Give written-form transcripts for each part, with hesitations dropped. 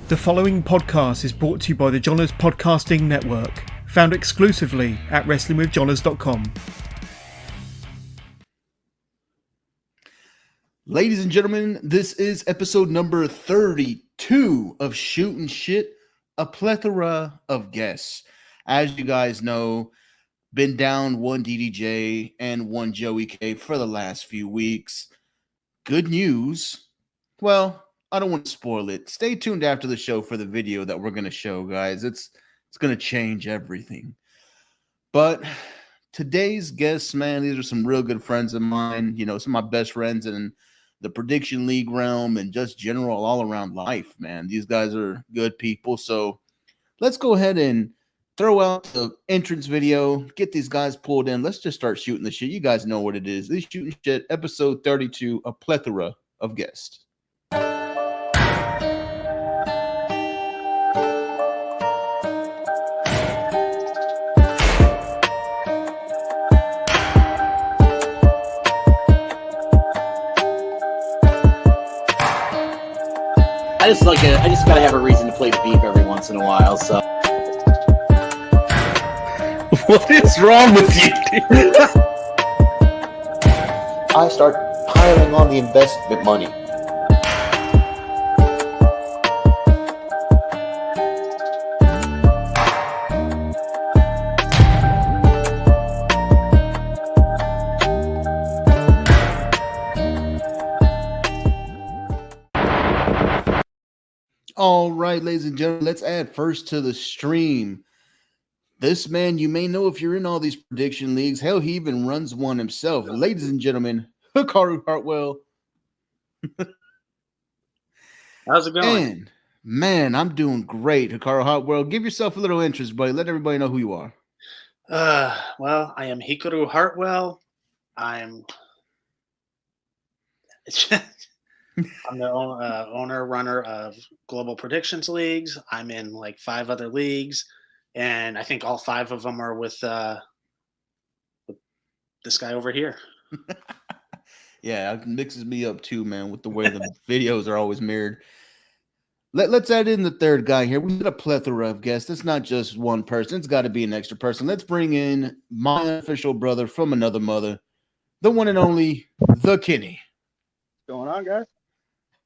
The following podcast is brought to you by the Johners Podcasting Network, found exclusively at WrestlingWithJohners.com. Ladies and gentlemen, this is episode number 32 of Shootin' Shit, a plethora of guests. As you guys know, been down one DDJ and one Joey K for the last few weeks. Good news. Well, I don't want to spoil it. Stay tuned after the show for the video that we're going to show, guys. It's going to change everything. But today's guests, man, these are some real good friends of mine. You know, some of my best friends in the prediction league realm and just general all around life, man. These guys are good people. So let's go ahead and throw out the entrance video, get these guys pulled in. Let's just start shooting the shit. You guys know what it is. This is Shooting Shit, episode 32, a plethora of guests. I just gotta have a reason to play the beep every once in a while. So, What is wrong with you, dude? I start piling on the investment money. All right, ladies and gentlemen, let's add first to the stream. This man, you may know if you're in all these prediction leagues. Hell, he even runs one himself. Ladies and gentlemen, Hikaru Hartwell. How's it going? And, man, I'm doing great, Hikaru Hartwell. Give yourself a little interest, buddy. Let everybody know who you are. Well, I am Hikaru Hartwell. I'm the owner, runner of Global Predictions Leagues. I'm in like 5 other leagues, and I think all 5 of them are with this guy over here. Yeah, it mixes me up too, man, with the way the videos are always mirrored. Let's add in the third guy here. We've got a plethora of guests. It's not just one person. It's got to be an extra person. Let's bring in my official brother from another mother, the one and only, the Kenny. What's going on, guys?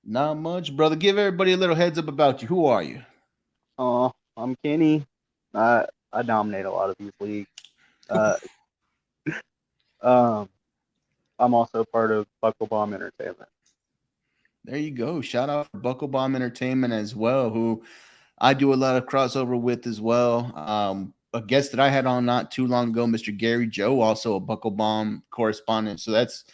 Not much, brother. Give everybody a little heads up about you. Who are you? I'm Kenny. I dominate a lot of these leagues. I'm also part of Buckle Bomb Entertainment. There you go. Shout out for Buckle Bomb Entertainment as well, who I do a lot of crossover with as well. A guest that I had on not too long ago, Mr. Gary Joe, also a Buckle Bomb correspondent. So that's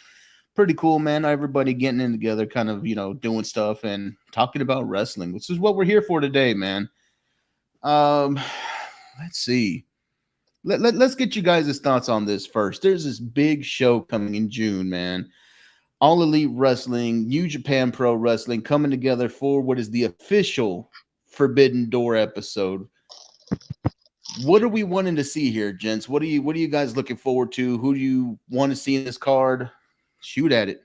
pretty cool, man. Everybody getting in together, kind of, doing stuff and talking about wrestling, which is what we're here for today, man. Let's see. Let's get you guys' thoughts on this first. There's this big show coming in June, man. All Elite Wrestling, New Japan Pro Wrestling coming together for what is the official Forbidden Door episode. What are we wanting to see here, gents? What are you guys looking forward to? Who do you want to see in this card? Shoot at it.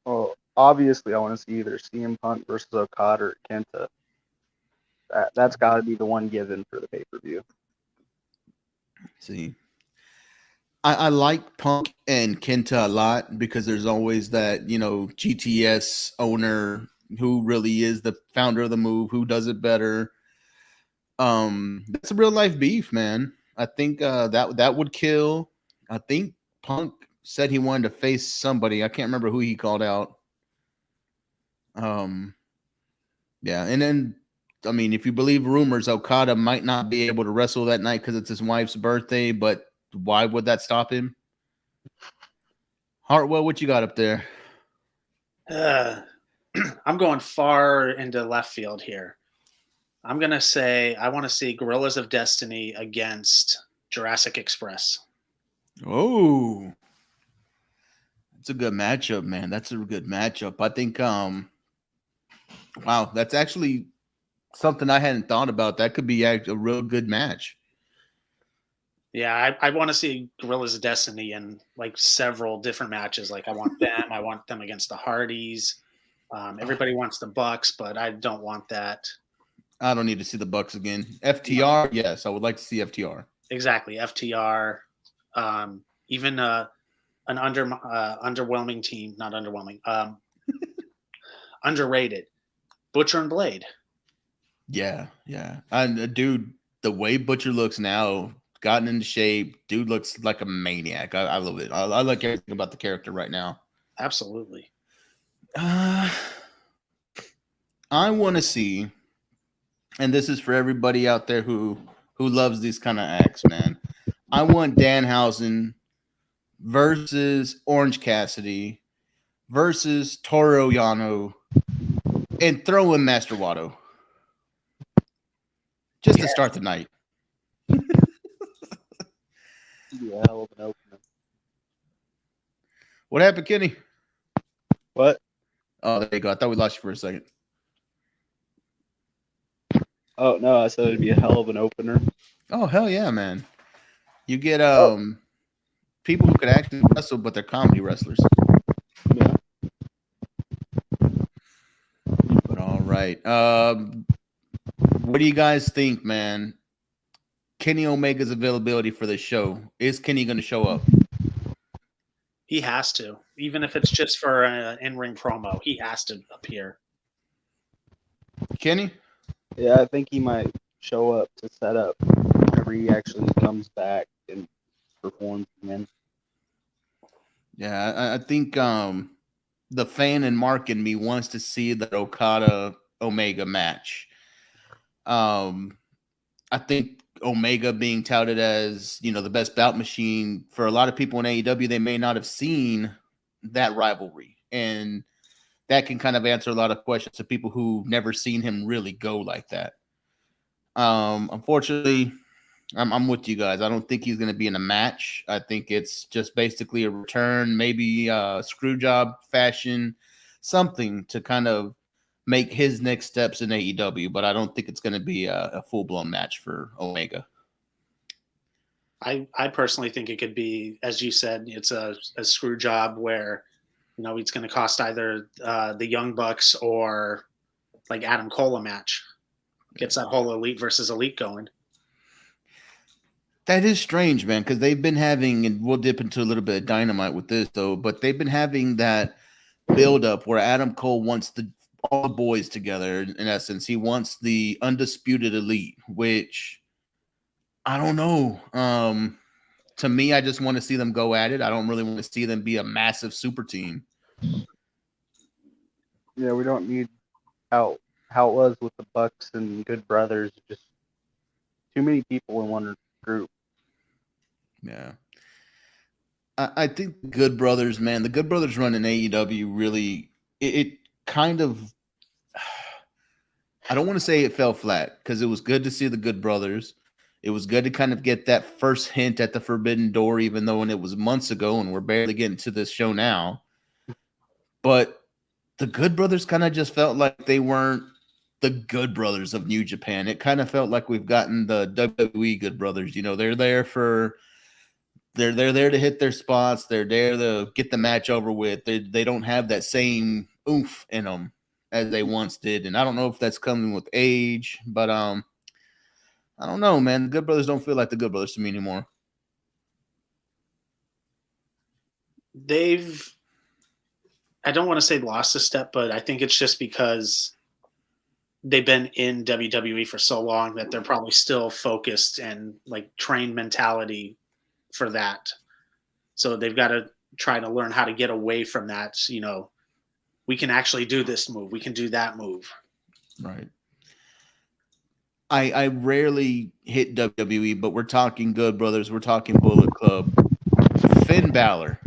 Well, obviously, I want to see either CM Punk versus Okada or Kenta. That's got to be the one given for the pay-per-view. See, I like Punk and Kenta a lot because there's always that, GTS owner who really is the founder of the move, who does it better. That's a real life beef, man. I think that would kill. I think Punk said he wanted to face somebody. I can't remember who he called out. Yeah, and then, I mean, if you believe rumors, Okada might not be able to wrestle that night because it's his wife's birthday, but why would that stop him? Hartwell, what you got up there? I'm going far into left field here. I'm going to say I want to see Gorillas of Destiny against Jurassic Express. Oh, that's a good matchup, man. That's a good matchup. I think, wow, that's actually something I hadn't thought about. That could be a real good match. Yeah, I want to see Gorillas of Destiny in like several different matches. Like I want them against the Hardys. Everybody wants the Bucks, but I don't want that. I don't need to see the Bucks again. FTR, yes, I would like to see FTR. Exactly, FTR. Even an underwhelming team, not underwhelming. Underrated. Butcher and Blade. Yeah. And dude, the way Butcher looks now, gotten into shape, dude looks like a maniac. I love it. I like everything about the character right now. Absolutely. I want to see, and this is for everybody out there who loves these kind of acts, man. I want Danhausen versus Orange Cassidy versus Toru Yano and throw in Master Wato just to start the night. Yeah, hell of an opener. What happened, Kenny? What? Oh, there you go. I thought we lost you for a second. Oh no, I said it'd be a hell of an opener. Oh, hell yeah, man. You get people who could actually wrestle, but they're comedy wrestlers. Yeah. But all right. What do you guys think, man? Kenny Omega's availability for the show. Is Kenny going to show up? He has to. Even if it's just for an in-ring promo, he has to appear. Kenny? Yeah, I think he might show up to set up whenever he actually comes back and performs again. Yeah, I think the fan and Mark in me wants to see the Okada Omega match. I think Omega being touted as, the best bout machine, for a lot of people in AEW, they may not have seen that rivalry. And that can kind of answer a lot of questions to people who never seen him really go like that. Unfortunately, I'm with you guys. I don't think he's going to be in a match. I think it's just basically a return, maybe screw job fashion, something to kind of make his next steps in AEW. But I don't think it's going to be a full-blown match for Omega. I personally think it could be, as you said, it's a screw job where, it's going to cost either the Young Bucks or like Adam Cole a match. Gets that whole elite versus elite going. That is strange, man, because they've been having, and we'll dip into a little bit of Dynamite with this, though, but they've been having that build-up where Adam Cole wants all the boys together, in essence. He wants the undisputed elite, which, I don't know. To me, I just want to see them go at it. I don't really want to see them be a massive super team. Yeah, we don't need how it was with the Bucks and Good Brothers. Just too many people in one group. Yeah. I think the Good Brothers, man, the Good Brothers run in AEW really, it kind of, I don't want to say it fell flat, because it was good to see the Good Brothers. It was good to kind of get that first hint at the Forbidden Door, even though it was months ago and we're barely getting to this show now. But the Good Brothers kind of just felt like they weren't the Good Brothers of New Japan. It kind of felt like we've gotten the WWE Good Brothers. They're there they're there to hit their spots. They're there to get the match over with. They don't have that same oomph in them as they once did. And I don't know if that's coming with age, but I don't know, man. The Good Brothers don't feel like the Good Brothers to me anymore. I don't want to say lost a step, but I think it's just because they've been in WWE for so long that they're probably still focused and like trained mentality for that. So they've got to try to learn how to get away from that. We can actually do this move. We can do that move. Right. I rarely hit WWE, but we're talking Good Brothers. We're talking Bullet Club. Finn Balor.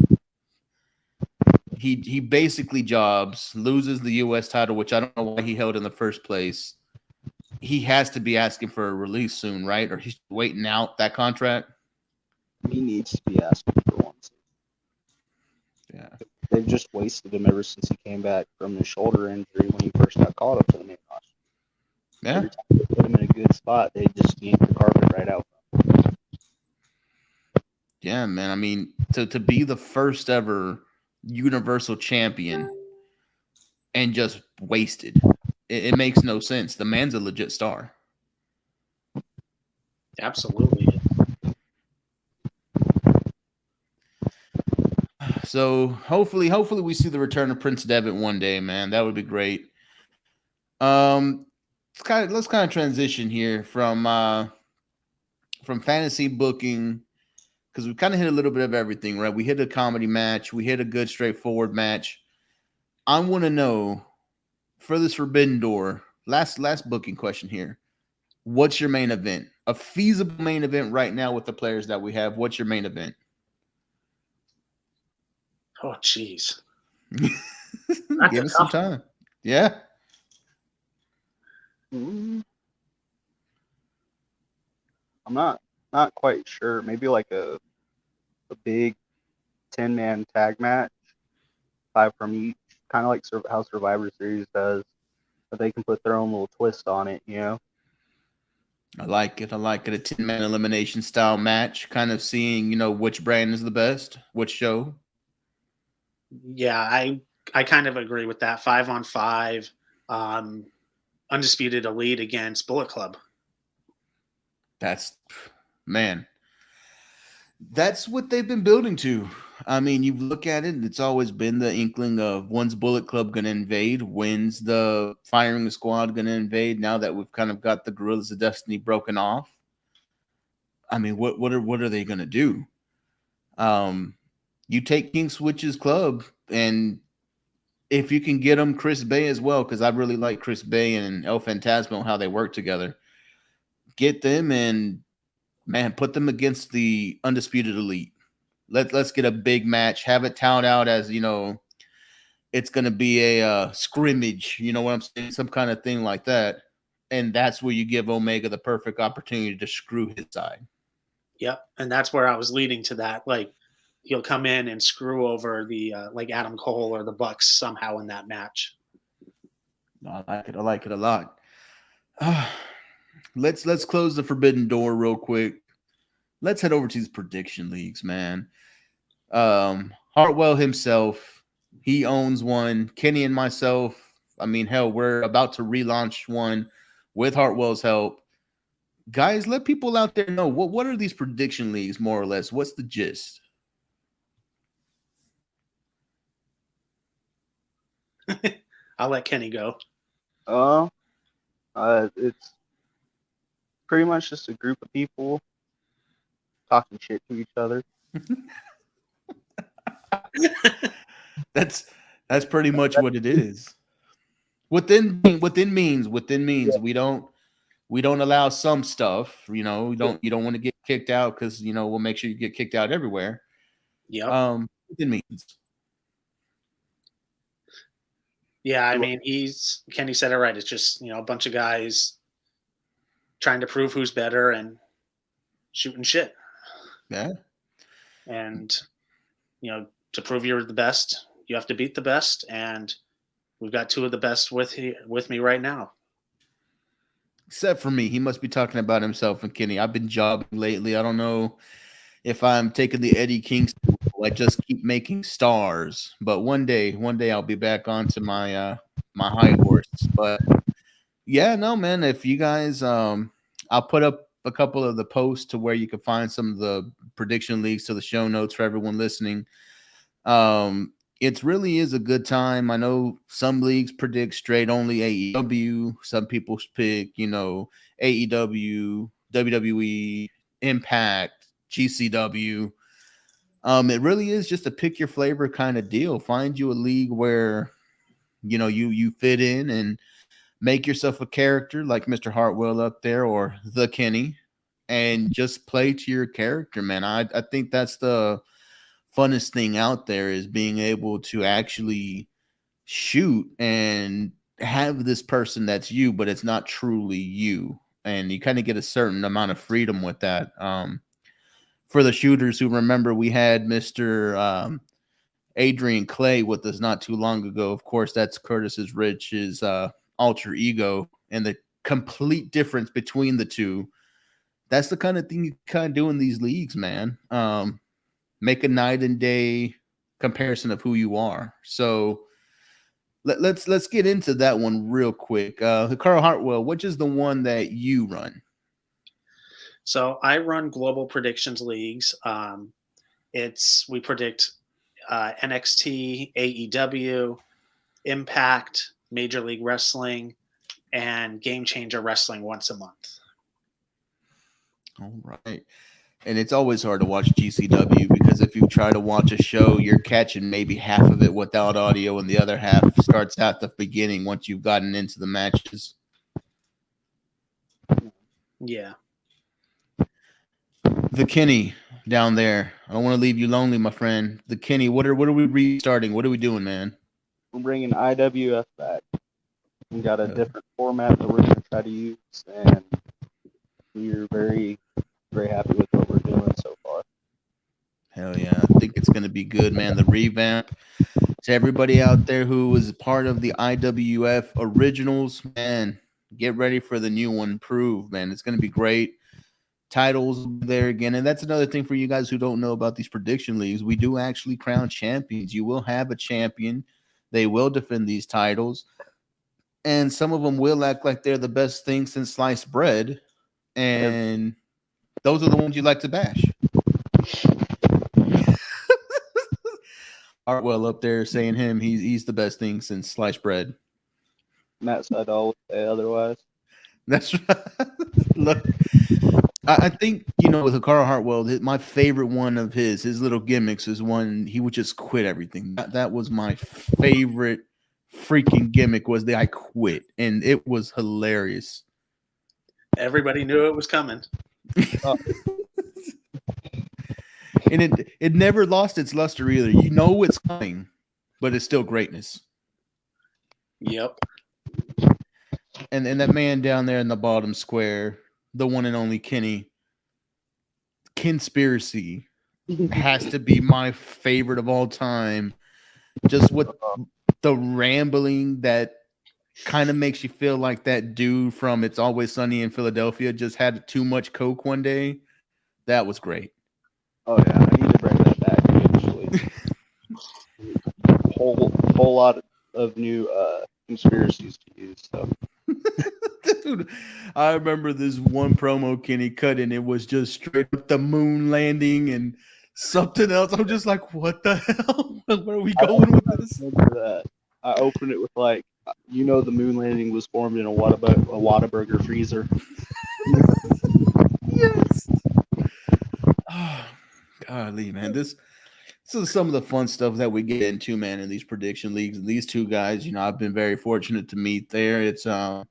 He basically jobs, loses the U.S. title, which I don't know why he held in the first place. He has to be asking for a release soon, right? Or he's waiting out that contract. He needs to be asking for one. Yeah. They've just wasted him ever since he came back from his shoulder injury when he first got called up to the main roster. Yeah. Every time they put him in a good spot, they just yank the carpet right out. Yeah, man. I mean, to be the first ever Universal Champion and just wasted. It makes no sense. The man's a legit star. Absolutely. So hopefully we see the return of Prince Devitt one day, man. That would be great. Let's kind of transition here from fantasy booking, because we kind of hit a little bit of everything, right? We hit a comedy match, we hit a good straightforward match. I want to know, for this Forbidden Door, last booking question here. What's your main event? A feasible main event right now with the players that we have. What's your main event? Oh, jeez. Give us some time. Yeah. I'm not quite sure. Maybe like a big 10-man tag match, 5 from each, kind of like how Survivor Series does, but they can put their own little twist on it, you know. I like it. A 10-man elimination style match, kind of seeing, which brand is the best, which show. Yeah, I kind of agree with that. 5-on-5, Undisputed Elite against Bullet Club. That's what they've been building to. I mean, you look at it, it's always been the inkling of when's Bullet Club going to invade, when's the Firing Squad going to invade, now that we've kind of got the Guerrillas of Destiny broken off. I mean, what are they going to do? You take King Switch's club, and if you can get them Chris Bay as well, because I really like Chris Bay and El Fantasma, how they work together. Get them and, man, put them against the Undisputed Elite. Let's get a big match. Have it tout out as, it's going to be a scrimmage. You know what I'm saying? Some kind of thing like that. And that's where you give Omega the perfect opportunity to screw his side. Yep, and that's where I was leading to that. Like, he'll come in and screw over the like Adam Cole or the Bucks somehow in that match. I like it a lot. Let's close the Forbidden Door real quick. Let's head over to these prediction leagues, man. Hartwell himself, he owns one. Kenny and myself, I mean, hell, we're about to relaunch one with Hartwell's help. Guys, let people out there know, what are these prediction leagues, more or less? What's the gist? I'll let Kenny go. It's pretty much just a group of people talking shit to each other. That's pretty much what it is. Within means. Yeah. We don't allow some stuff. You don't want to get kicked out, because we'll make sure you get kicked out everywhere. Yeah. Within means. Yeah, I mean, Kenny said it right. It's just, a bunch of guys trying to prove who's better and shooting shit. Yeah. And, to prove you're the best, you have to beat the best. And we've got 2 of the best with me right now. Except for me. He must be talking about himself and Kenny. I've been jobbing lately. I don't know if I'm taking the Eddie Kingston. I just keep making stars. But one day I'll be back onto my my high horse. But yeah, no, man. If you guys, I'll put up a couple of the posts to where you can find some of the prediction leagues to the show notes for everyone listening. It really is a good time. I know some leagues predict straight only AEW. Some people pick, AEW, WWE, Impact, GCW. It really is just a pick your flavor kind of deal. Find you a league where, you fit in and make yourself a character like Mr. Hartwell up there or the Kenny, and just play to your character, man. I think that's the funnest thing out there, is being able to actually shoot and have this person that's you, but it's not truly you. And you kind of get a certain amount of freedom with that. For the shooters who remember, we had Mr. Adrian Clay with us not too long ago. Of course, that's Curtis's Rich's alter ego, and the complete difference between the two. That's the kind of thing you kind of do in these leagues, man. Make a night and day comparison of who you are. So let's get into that one real quick. Hikaru Hartwell, which is the one that you run? So I run global predictions leagues. We predict NXT, AEW, Impact, Major League Wrestling, and Game Changer Wrestling once a month. All right. And it's always hard to watch GCW because if you try to watch a show, you're catching maybe half of it without audio and the other half starts at the beginning once you've gotten into the matches. Yeah. The Kenny down there. I don't want to leave you lonely, my friend. The Kenny, what are we restarting? What are we doing, man? We're bringing IWF back. We got a different format that we're going to try to use, and we're very, very happy with what we're doing so far. Hell yeah. I think it's going to be good, man. The revamp. To everybody out there who was part of the IWF originals, man, get ready for the new one. Prove, man. It's going to be great. Titles there again. And that's another thing for you guys who don't know about these prediction leagues. We do actually crown champions. You will have a champion. They will defend these titles. And some of them will act like they're the best thing since sliced bread. And those are the ones you like to bash. Hartwell up there saying he's the best thing since sliced bread. Matt Seidel would say otherwise. That's right. Look, I think, with Hikaru Hartwell, my favorite one of his little gimmicks is one he would just quit everything. That was my favorite freaking gimmick, was the I quit, and it was hilarious. Everybody knew it was coming. And it never lost its luster either. You know it's coming, but it's still greatness. Yep. And that man down there in the bottom square, the one and only Kenny, Conspiracy, has to be my favorite of all time. Just with the rambling that kind of makes you feel like that dude from It's Always Sunny in Philadelphia just had too much coke one day. That was great. Oh yeah, I need to bring that back eventually. whole lot of new conspiracies to use. So. Dude, I remember this one promo Kenny cut, and it was just straight up the moon landing and something else. I'm just like, what the hell? Where are we going with this? That. I opened it with the moon landing was formed in a Whataburger freezer. Yes. Oh, golly, man. This is some of the fun stuff that we get into, man, in these prediction leagues. And these two guys, I've been very fortunate to meet there. It's a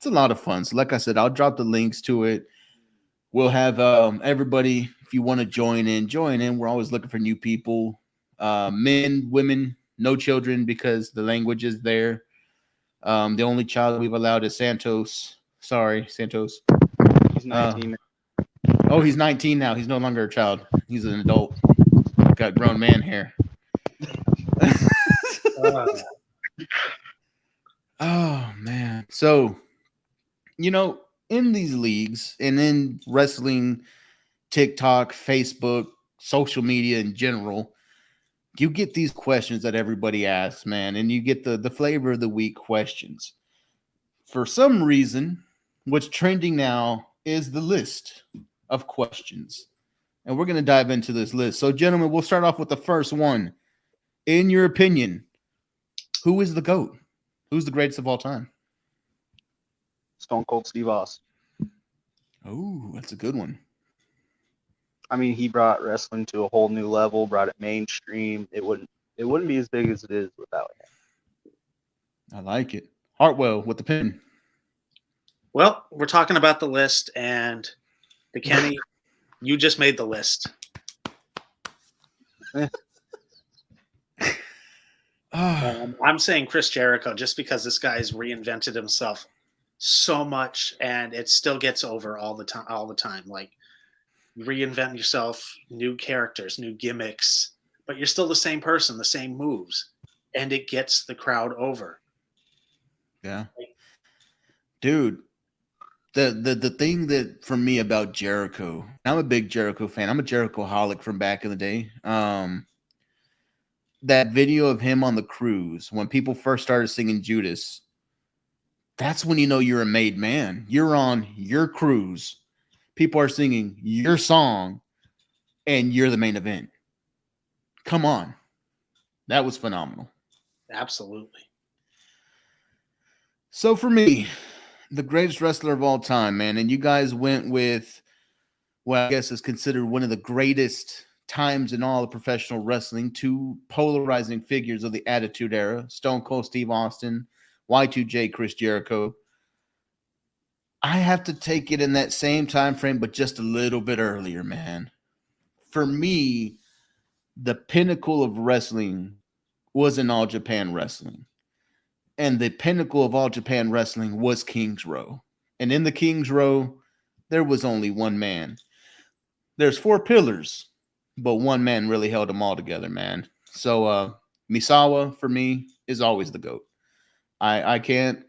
lot of fun. So like I said, I'll drop the links to it. We'll have everybody, if you want to join in. We're always looking for new people, men, women, no children, because the language is there. The only child we've allowed is Santos. Sorry, Santos. He's 19. He's 19 now. He's no longer a child. He's an adult. Got grown man hair. Oh, man. So, in these leagues and in wrestling, TikTok, Facebook, social media in general, you get these questions that everybody asks, man, and you get the flavor of the week questions. For some reason, what's trending now is the list of questions. And we're going to dive into this list. So, gentlemen, we'll start off with the first one. In your opinion, who is the GOAT? Who's the greatest of all time? Stone Cold Steve Austin. Oh, that's a good one. I mean, he brought wrestling to a whole new level, brought it mainstream. It wouldn't be as big as it is without him. I like it. Hartwell with the pin. Well, we're talking about the list, and the Kenny, you just made the list. I'm saying Chris Jericho, just because this guy's reinvented himself so much, and it still gets over all the time. Like, reinvent yourself, new characters, new gimmicks, but you're still the same person, the same moves, and it gets the crowd over. Yeah, dude. The thing that for me about Jericho, I'm a big Jericho fan. I'm a Jericho-holic from back in the day. that video of him on the cruise when people first started singing Judas, that's when you know you're a made man. You're on your cruise. People are singing your song, and you're the main event. Come on. That was phenomenal. Absolutely. So for me, the greatest wrestler of all time, man, and you guys went with what I guess is considered one of the greatest times in all of professional wrestling, two polarizing figures of the Attitude Era, Stone Cold Steve Austin, Y2J Chris Jericho. I have to take it in that same time frame, but just a little bit earlier, man. For me, the pinnacle of wrestling was in All Japan Wrestling. And the pinnacle of All Japan Wrestling was King's Row. And in the King's Row, there was only one man. There's 4 pillars, but one man really held them all together, man. So Misawa, for me, is always the GOAT. I can't...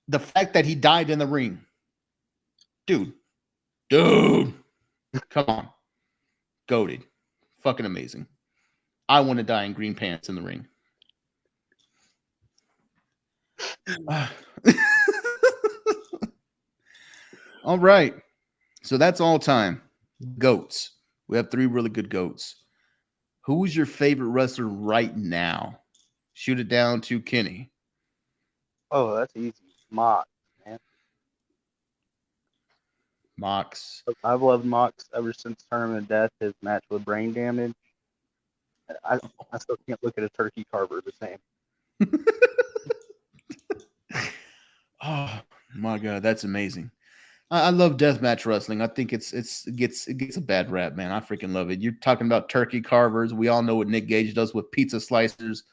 The fact that he died in the ring. Dude. Come on. Goated. Fucking amazing. I want to die in green pants in the ring. All right. So that's all time. GOATs. We have 3 really good GOATs. Who's your favorite wrestler right now? Shoot it down to Kenny. Oh, that's easy. Mox, man. Mox. I've loved Mox ever since Tournament of Death, his match with Brain Damage. I still can't look at a turkey carver the same. Oh my God, that's amazing. I love deathmatch wrestling. I think it gets a bad rap, man. I freaking love it. You're talking about turkey carvers. We all know what Nick Gage does with pizza slicers.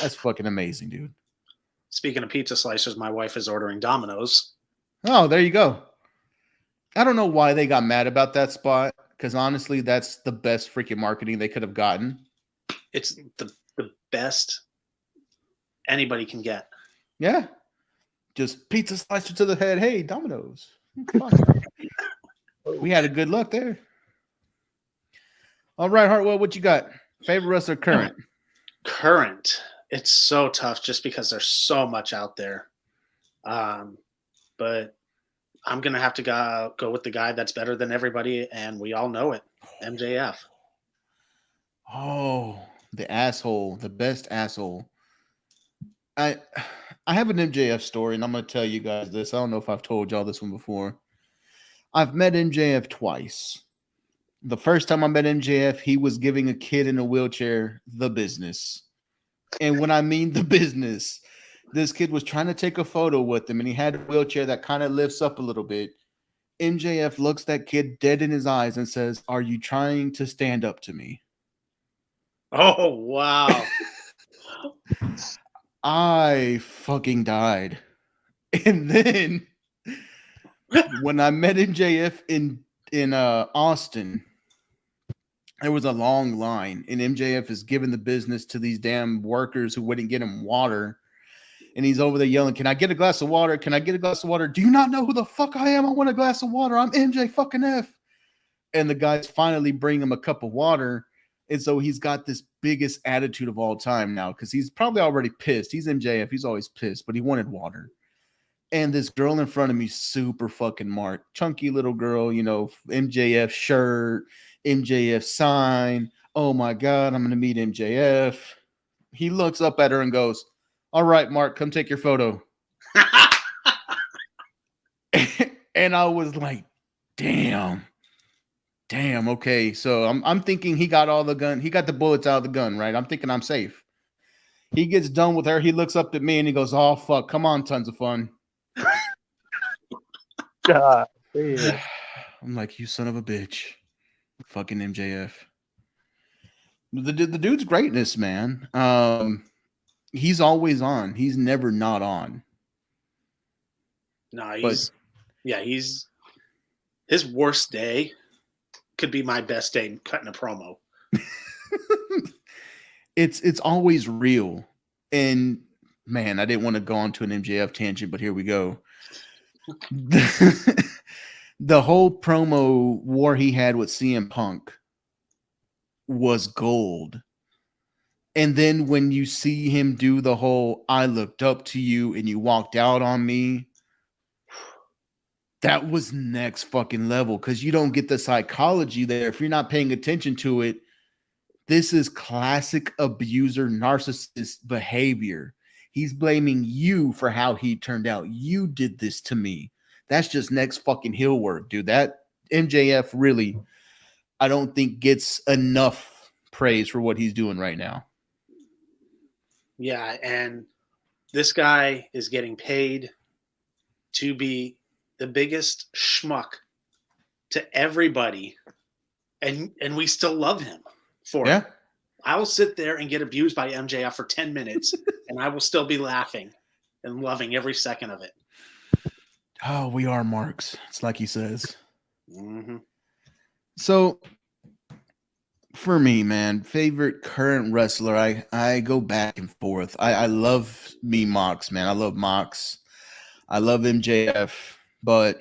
That's fucking amazing, dude. Speaking of pizza slicers, my wife is ordering Domino's. Oh, there you go. I don't know why they got mad about that spot, because honestly, that's the best freaking marketing they could have gotten. It's the best anybody can get. Yeah. Just pizza slicer to the head. Hey, Domino's. We had a good look there. All right, Hartwell, what you got? Favorite wrestler current? Current. It's so tough just because there's so much out there. But I'm going to have to go with the guy that's better than everybody, and we all know it, MJF. Oh, the asshole, the best asshole. I have an MJF story, and I'm going to tell you guys this. I don't know if I've told y'all this one before. I've met MJF twice. The first time I met MJF, he was giving a kid in a wheelchair the business. And when I mean the business, this kid was trying to take a photo with him, and he had a wheelchair that kind of lifts up a little bit. MJF looks that kid dead in his eyes and says, "Are you trying to stand up to me?" Oh, wow. I fucking died. And then when I met MJF in Austin, there was a long line, and MJF is giving the business to these damn workers who wouldn't get him water. And he's over there yelling, "Can I get a glass of water? Can I get a glass of water? Do you not know who the fuck I am? I want a glass of water. I'm MJ fucking F." And the guys finally bring him a cup of water. And so he's got this biggest attitude of all time now, because he's probably already pissed. He's MJF. He's always pissed, but he wanted water. And this girl in front of me, super fucking marked, chunky little girl, you know, MJF shirt, MJF sign. Oh my God, I'm going to meet MJF. He looks up at her and goes, "All right, Mark, come take your photo." And I was like, damn, okay. So I'm thinking he got all the gun. He got the bullets out of the gun, right? I'm thinking I'm safe. He gets done with her. He looks up at me and he goes, "Oh, fuck. Come on, tons of fun." God, damn. I'm like, you son of a bitch. Fucking MJF. The dude's greatness, man. He's always on. He's never not on. No, he's his worst day could be my best day cutting a promo. It's always real. And man, I didn't want to go on to an MJF tangent, but here we go. The whole promo war he had with CM Punk was gold. And then when you see him do the whole "I looked up to you and you walked out on me," that was next fucking level, because you don't get the psychology there. If you're not paying attention to it, this is classic abuser narcissist behavior. He's blaming you for how he turned out. You did this to me. That's just next fucking heel work, dude. That MJF really, I don't think, gets enough praise for what he's doing right now. Yeah, and this guy is getting paid to be the biggest schmuck to everybody, and we still love him for it. I will sit there and get abused by MJF for 10 minutes, and I will still be laughing and loving every second of it. Oh, we are marks. It's like he says. Mm-hmm. So, for me, man, favorite current wrestler, I go back and forth. I love me Mox, man. I love Mox. I love MJF, but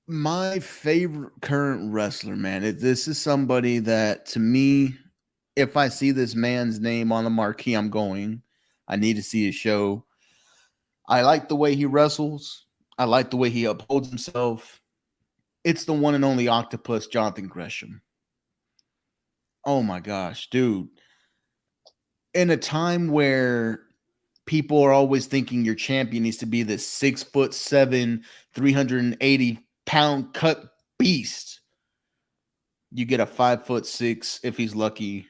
my favorite current wrestler, man, this is somebody that, to me, if I see this man's name on the marquee, I'm going. I need to see his show. I like the way he wrestles. I like the way he upholds himself. It's the one and only Octopus, Jonathan Gresham. Oh my gosh, dude. In a time where people are always thinking your champion needs to be this 6'7", 380-pound cut beast, you get a 5'6", if he's lucky,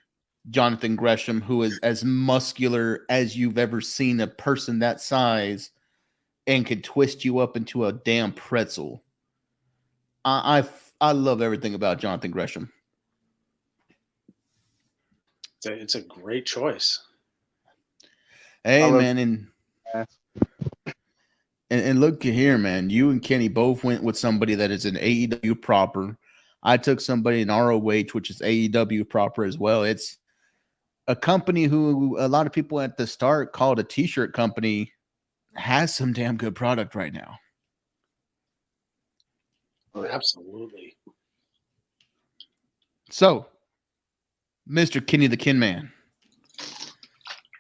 Jonathan Gresham, who is as muscular as you've ever seen a person that size and could twist you up into a damn pretzel. I love everything about Jonathan Gresham. It's a great choice. Hey, man, and look here, man. You and Kenny both went with somebody that is an AEW proper. I took somebody in ROH, which is AEW proper as well. It's a company who a lot of people at the start called a t-shirt company, has some damn good product right now. Absolutely. So, Mr. Kenny the Kin Man,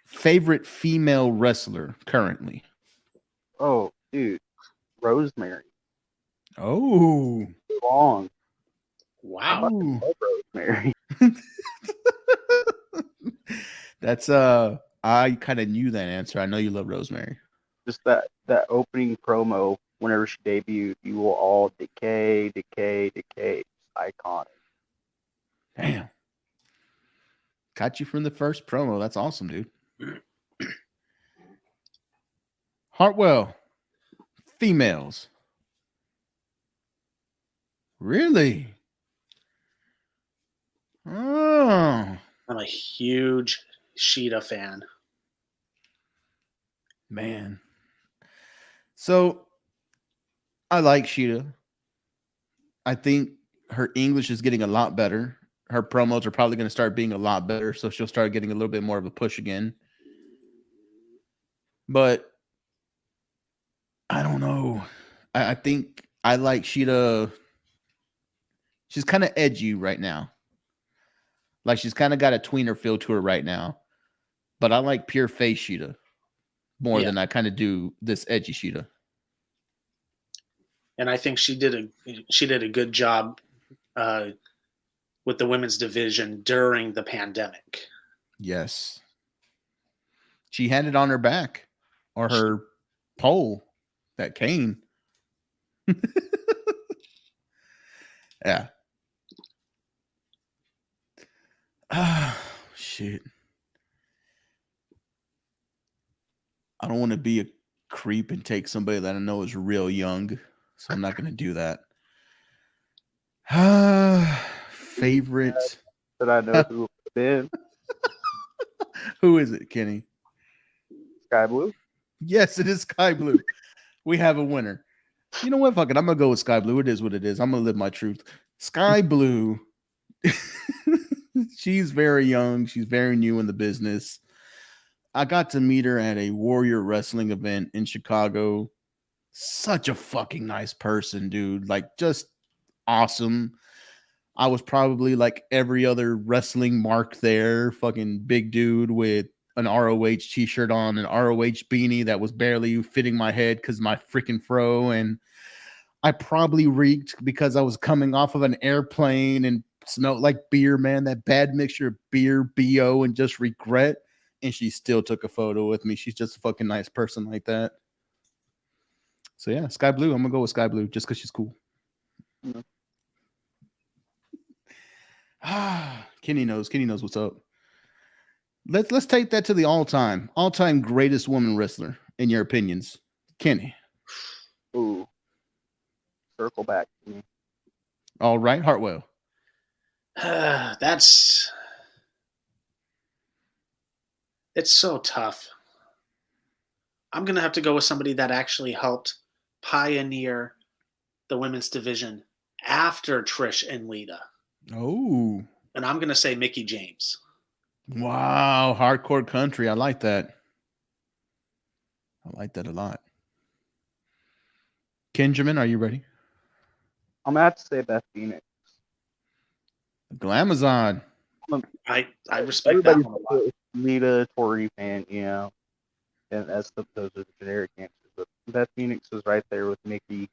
favorite female wrestler currently? Oh, dude, Rosemary. Oh, Long. Wow. I love Rosemary. That's I kind of knew that answer. I know you love Rosemary. Just that opening promo whenever she debuted, you will all decay. Iconic. Damn. Got you from the first promo. That's awesome, dude. Hartwell, females. Really? Oh. I'm a huge Sheeta fan. Man. So, I like Sheeta. I think her English is getting a lot better. Her promos are probably going to start being a lot better, so she'll start getting a little bit more of a push again. But I don't know. I think I like Sheeta. She's kind of edgy right now. Like, she's kind of got a tweener feel to her right now. But I like pure face Sheeta more than I kind of do this edgy Sheeta. And I think she did a good job with the women's division during the pandemic. Yes. She had it on her back or her pole, that cane. Yeah. Ah, shit. I don't want to be a creep and take somebody that I know is real young, so I'm not going to do that. Favorite that I know who it's been. Who is it, Kenny? Sky Blue. Yes, it is Sky Blue. We have a winner. You know what? Fuck it. I'm going to go with Sky Blue. It is what it is. I'm going to live my truth. Sky Blue. She's very young. She's very new in the business. I got to meet her at a Warrior Wrestling event in Chicago. Such a fucking nice person, dude. Like, just awesome. I was probably like every other wrestling mark there, fucking big dude with an ROH t-shirt on, an ROH beanie that was barely fitting my head because my freaking fro. And I probably reeked because I was coming off of an airplane and smelled like beer, man. That bad mixture of beer, BO, and just regret. And she still took a photo with me. She's just a fucking nice person like that. So yeah, Sky Blue. I'm gonna go with Sky Blue just because she's cool. Mhm. Kenny knows what's up. Let's take that to the all-time greatest woman wrestler in your opinions. Kenny. Ooh. Circle back to me. All right, Hartwell. It's so tough. I'm going to have to go with somebody that actually helped pioneer the women's division after Trish and Lita. Oh. And I'm going to say Mickie James. Wow, hardcore country. I like that. I like that a lot. Kenjamin, are you ready? I'm gonna have to say Beth Phoenix. Glamazon. I respect that one a lot. Lita, Tori fan, you know, and those are the generic answers. But Beth Phoenix was right there with Mickie,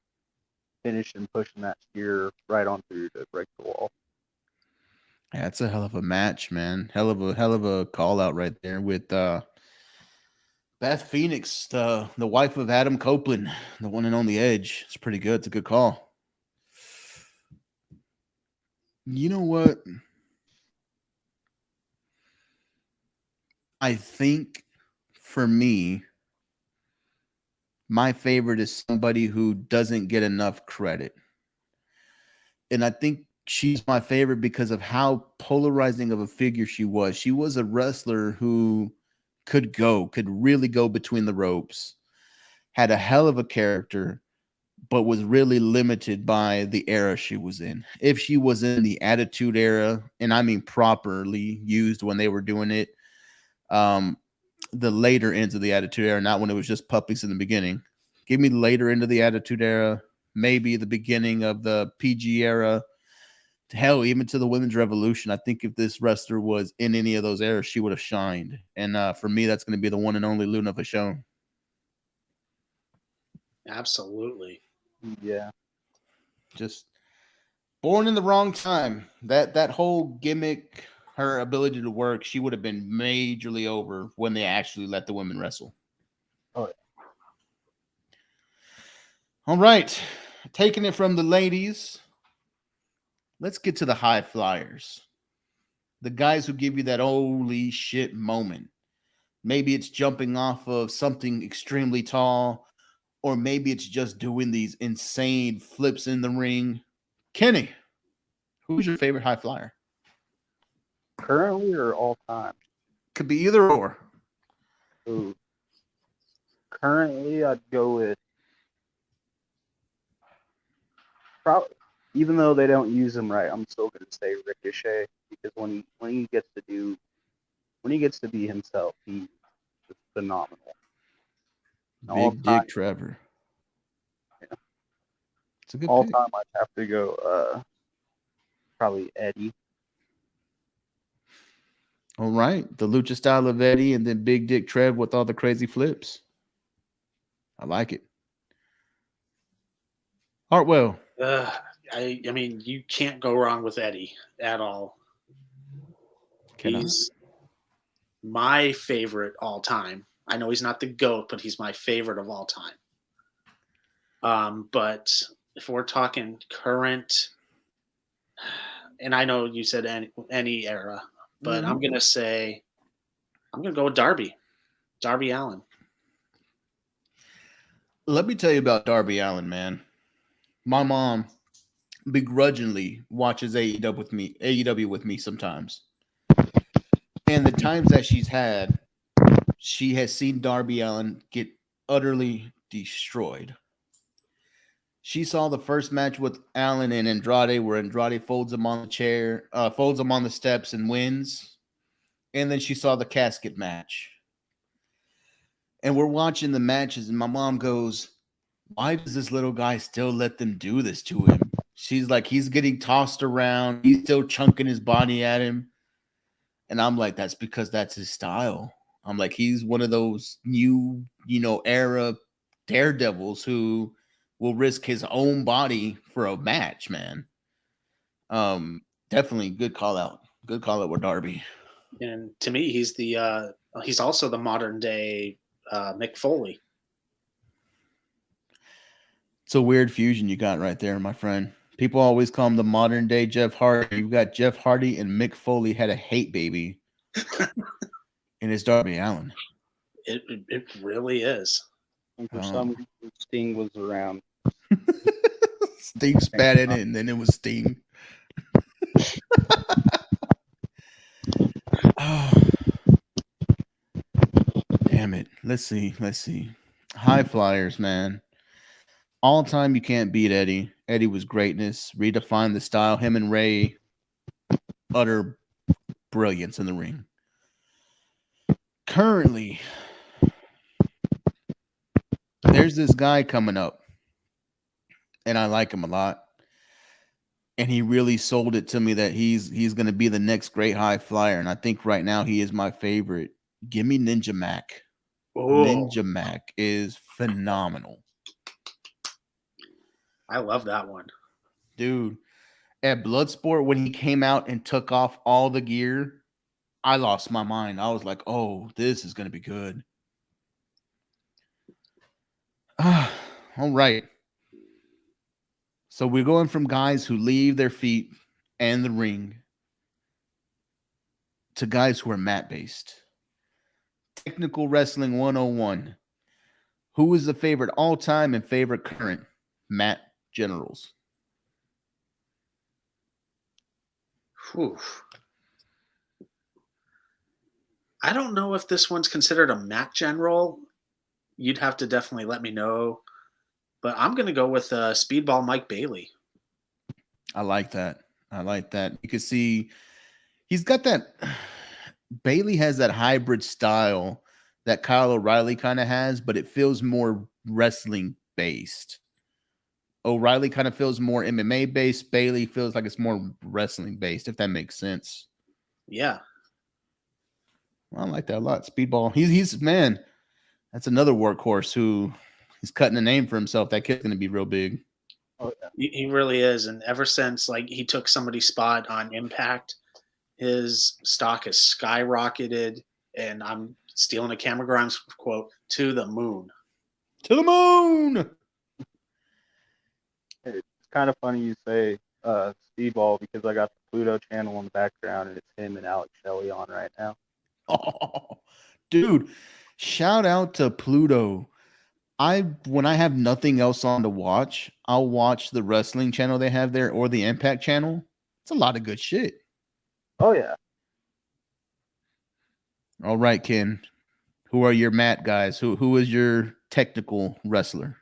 finishing pushing that spear right on through to break the wall. Yeah, it's a hell of a match, man. Hell of a call out right there with Beth Phoenix, the wife of Adam Copeland, the one and only Edge. It's pretty good. It's a good call. You know what? I think for me, my favorite is somebody who doesn't get enough credit. And I think she's my favorite because of how polarizing of a figure she was. She was a wrestler who could really go between the ropes, had a hell of a character, but was really limited by the era she was in. If she was in the Attitude Era, and I mean properly used when they were doing it, the later ends of the Attitude Era, not when it was just puppies in the beginning. Give me the later end of the Attitude Era, maybe the beginning of the PG era. Hell, even to the Women's Revolution. I think if this wrestler was in any of those eras, she would have shined. And for me, that's going to be the one and only Luna Vachon. Absolutely. Yeah. Just born in the wrong time. That whole gimmick, her ability to work, she would have been majorly over when they actually let the women wrestle. Oh, yeah. All right. Taking it from the ladies, let's get to the high flyers. The guys who give you that holy shit moment. Maybe it's jumping off of something extremely tall, or maybe it's just doing these insane flips in the ring. Kenny, who's your favorite high flyer? Currently or all time? Could be either or. Ooh. Currently, I'd go with probably. Even though they don't use him right, I'm still gonna say Ricochet because when he gets to be himself, he's just phenomenal. All Big time, Dick Trevor. Yeah. It's a good all pick. time, I'd have to go probably Eddie. All right. The lucha style of Eddie and then Big Dick Trev with all the crazy flips. I like it. Hartwell. I mean, you can't go wrong with Eddie at all. He's my favorite all time. I know he's not the GOAT, but he's my favorite of all time. But if we're talking current, and I know you said any era, but I'm going to go with Darby Allin. Let me tell you about Darby Allin, man. My mom begrudgingly watches AEW with me sometimes. And the times that she's had, she has seen Darby Allin get utterly destroyed. She saw the first match with Allin and Andrade where Andrade folds him on the chair, folds him on the steps and wins. And then she saw the casket match. And we're watching the matches and my mom goes, why does this little guy still let them do this to him? She's like, he's getting tossed around. He's still chunking his body at him. And I'm like, that's because that's his style. I'm like, he's one of those new, era daredevils who will risk his own body for a match, man. Definitely good call out. Good call out with Darby. And to me, he's also the modern day Mick Foley. It's a weird fusion you got right there, my friend. People always call him the modern day Jeff Hardy. You've got Jeff Hardy and Mick Foley had a hate baby. And it's Darby Allin. It really is. And for some reason, Sting was around. Sting spat in it, and then it was Sting. Oh, damn it. Let's see. High flyers, man. All time, you can't beat Eddie. Eddie was greatness. Redefined the style. Him and Ray, utter brilliance in the ring. Currently, there's this guy coming up, and I like him a lot. And he really sold it to me that he's going to be the next great high flyer. And I think right now he is my favorite. Give me Ninja Mac. Oh. Ninja Mac is phenomenal. I love that one. Dude, at Bloodsport, when he came out and took off all the gear, I lost my mind. I was like, oh, this is going to be good. All right. So we're going from guys who leave their feet and the ring to guys who are mat-based. Technical Wrestling 101. Who is the favorite all-time and favorite current mat generals? Whew. I don't know if this one's considered a mat general. You'd have to definitely let me know. But I'm going to go with Speedball Mike Bailey. I like that. You can see he's got that. Bailey has that hybrid style that Kyle O'Reilly kind of has, but it feels more wrestling based. O'Reilly kind of feels more MMA based. Bailey feels like it's more wrestling based, if that makes sense. Yeah. Well, I like that a lot. Speedball. He's man. That's another workhorse who he's cutting a name for himself. That kid's going to be real big. Oh, yeah. He really is. And ever since he took somebody's spot on Impact, his stock has skyrocketed. And I'm stealing a Camera Grimes quote, to the moon. To the moon. It's kind of funny you say Speedball because I got the Pluto channel in the background and it's him and Alex Shelley on right now. Oh, dude, shout out to Pluto. When I have nothing else on to watch, I'll watch the wrestling channel they have there or the Impact channel. It's a lot of good shit. Oh, yeah. All right, Ken. Who are your mat guys? Who is your technical wrestler?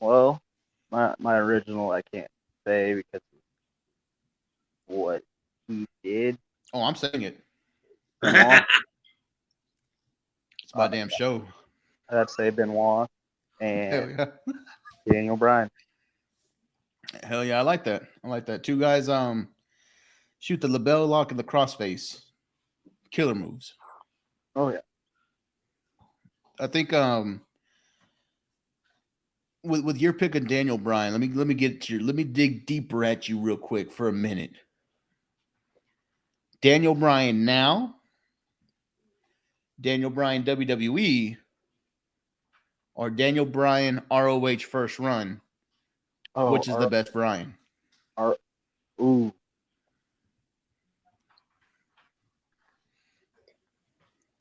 Well, my original I can't say because of what he did. Oh, I'm saying it. Benoit, It's my damn show. I'd say Benoit Hell and yeah. Daniel Bryan. Hell yeah, I like that. Two guys shoot the label lock and the crossface. Killer moves. Oh, yeah. I think with your pick of Daniel Bryan, let me dig deeper at you real quick for a minute. Daniel Bryan now, Daniel Bryan WWE, or Daniel Bryan ROH first run, which is the best Bryan? Ooh.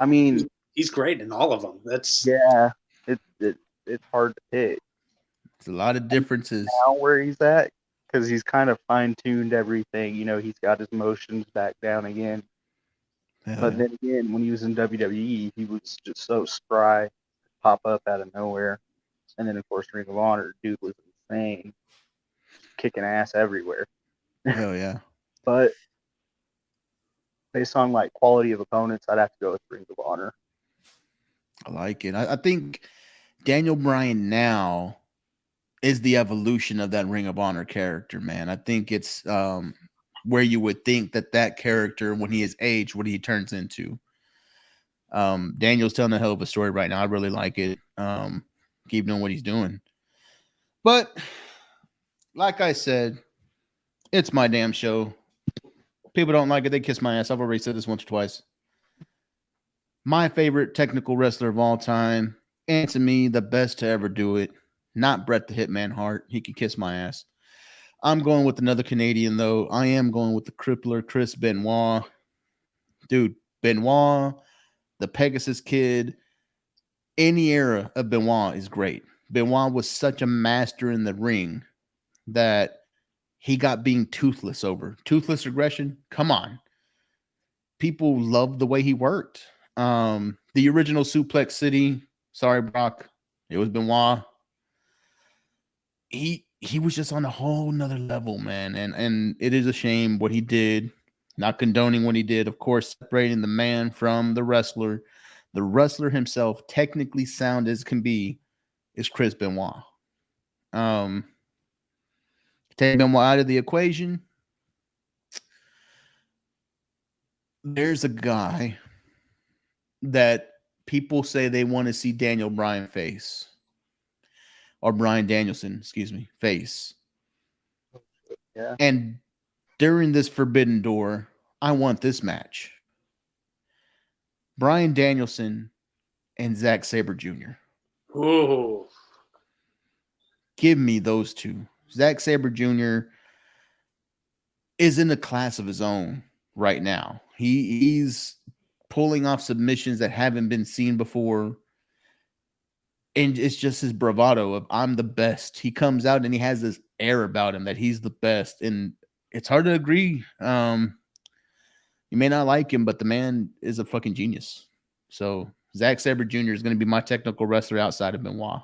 I mean, He's great in all of them. yeah, it's hard to pick. It's a lot of differences. Now where he's at, because he's kind of fine-tuned everything. He's got his motions back down again. But then again, when he was in WWE, he was just so spry, pop up out of nowhere. And then, of course, Ring of Honor, dude was insane, kicking ass everywhere. Hell yeah. But based on quality of opponents, I'd have to go with Ring of Honor. I like it. I think Daniel Bryan now is the evolution of that Ring of Honor character, man. I think it's where you would think that character, when he is aged, what he turns into. Daniel's telling a hell of a story right now. I really like it. Keep doing what he's doing. But like I said, it's my damn show. People don't like it, they kiss my ass. I've already said this once or twice. My favorite technical wrestler of all time, and to me, the best to ever do it. Not Bret the Hitman Hart. He could kiss my ass. I'm going with another Canadian, though. I am going with the crippler, Chris Benoit. Dude, Benoit, the Pegasus Kid, any era of Benoit is great. Benoit was such a master in the ring that he got being toothless over. Toothless aggression? Come on. People loved the way he worked. The original Suplex City, sorry, Brock, it was Benoit. He was just on a whole nother level, man. And it is a shame what he did. Not condoning what he did, of course, separating the man from the wrestler. The wrestler himself, technically sound as can be, is Chris Benoit. Take Benoit out of the equation. There's a guy that people say they want to see Daniel Bryan face. Or Bryan Danielson, face. Yeah. And during this Forbidden Door, I want this match. Bryan Danielson and Zack Sabre Jr. Ooh. Give me those two. Zack Sabre Jr. is in a class of his own right now. He's pulling off submissions that haven't been seen before. And it's just his bravado of I'm the best. He comes out and he has this air about him that he's the best. And it's hard to agree. You may not like him, but the man is a fucking genius. So Zack Sabre Jr. is going to be my technical wrestler outside of Benoit.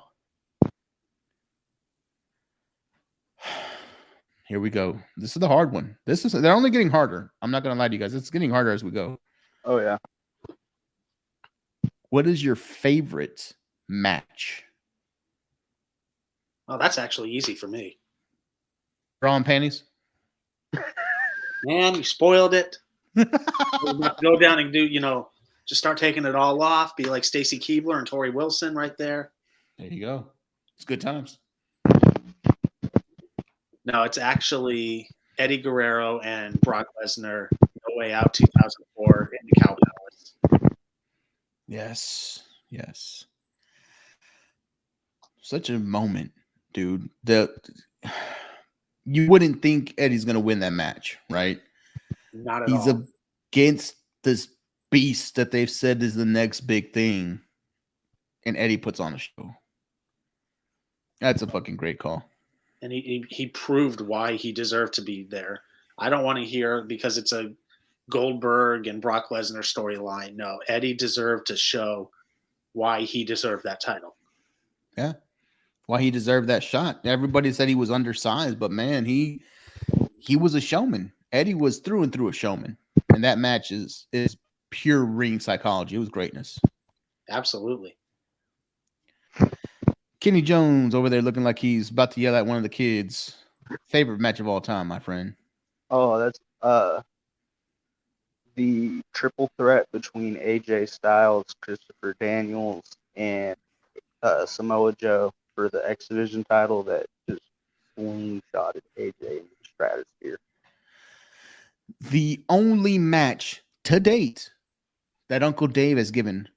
Here we go. This is the hard one. They're only getting harder. I'm not going to lie to you guys. It's getting harder as we go. Oh, yeah. What is your favorite match? Oh, that's actually easy for me. Bra and panties? Man, you spoiled it. Go down and do, just start taking it all off. Be like Stacy Keibler and Tori Wilson right there. There you go. It's good times. No, it's actually Eddie Guerrero and Brock Lesnar, No Way Out 2004 in the Cow Palace. Yes. Such a moment, dude. You wouldn't think Eddie's going to win that match, right? Not at all. He's against this beast that they've said is the next big thing. And Eddie puts on a show. That's a fucking great call. And he proved why he deserved to be there. I don't want to hear because it's a Goldberg and Brock Lesnar storyline. No, Eddie deserved to show why he deserved that title. Yeah. Why he deserved that shot. Everybody said he was undersized, but man, he was a showman. Eddie was through and through a showman. And that match is pure ring psychology. It was greatness. Absolutely. Kenny Jones over there looking like he's about to yell at one of the kids. Favorite match of all time, my friend. Oh, that's the triple threat between AJ Styles, Christopher Daniels, and Samoa Joe for the X Division title that just slingshotted AJ into the stratosphere. The only match to date that Uncle Dave has given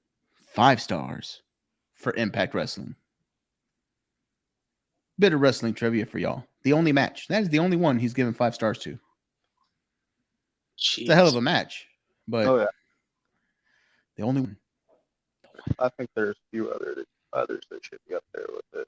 5 stars for Impact Wrestling. Bit of wrestling trivia for y'all. The only match. That is the only one he's given 5 stars to. Jeez. It's a hell of a match. But the only one. I think there's a few others that should be up there with it.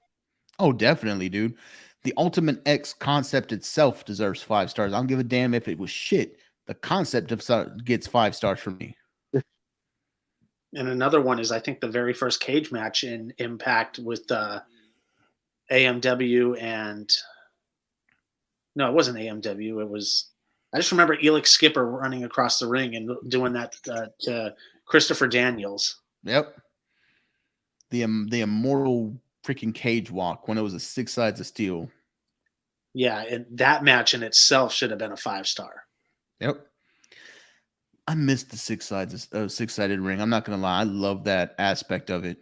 Oh, definitely, dude. The Ultimate X concept itself deserves 5 stars. I don't give a damn if it was shit. The concept of gets 5 stars from me. And another one is, I think, the very first cage match in Impact with AMW and... No, it wasn't AMW. It was... I just remember Elix Skipper running across the ring and doing that to Christopher Daniels. Yep. The immortal freaking cage walk when it was a 6 sides of steel. Yeah, and that match in itself should have been a 5-star. Yep. I missed the 6-sided ring. I'm not gonna lie. I love that aspect of it.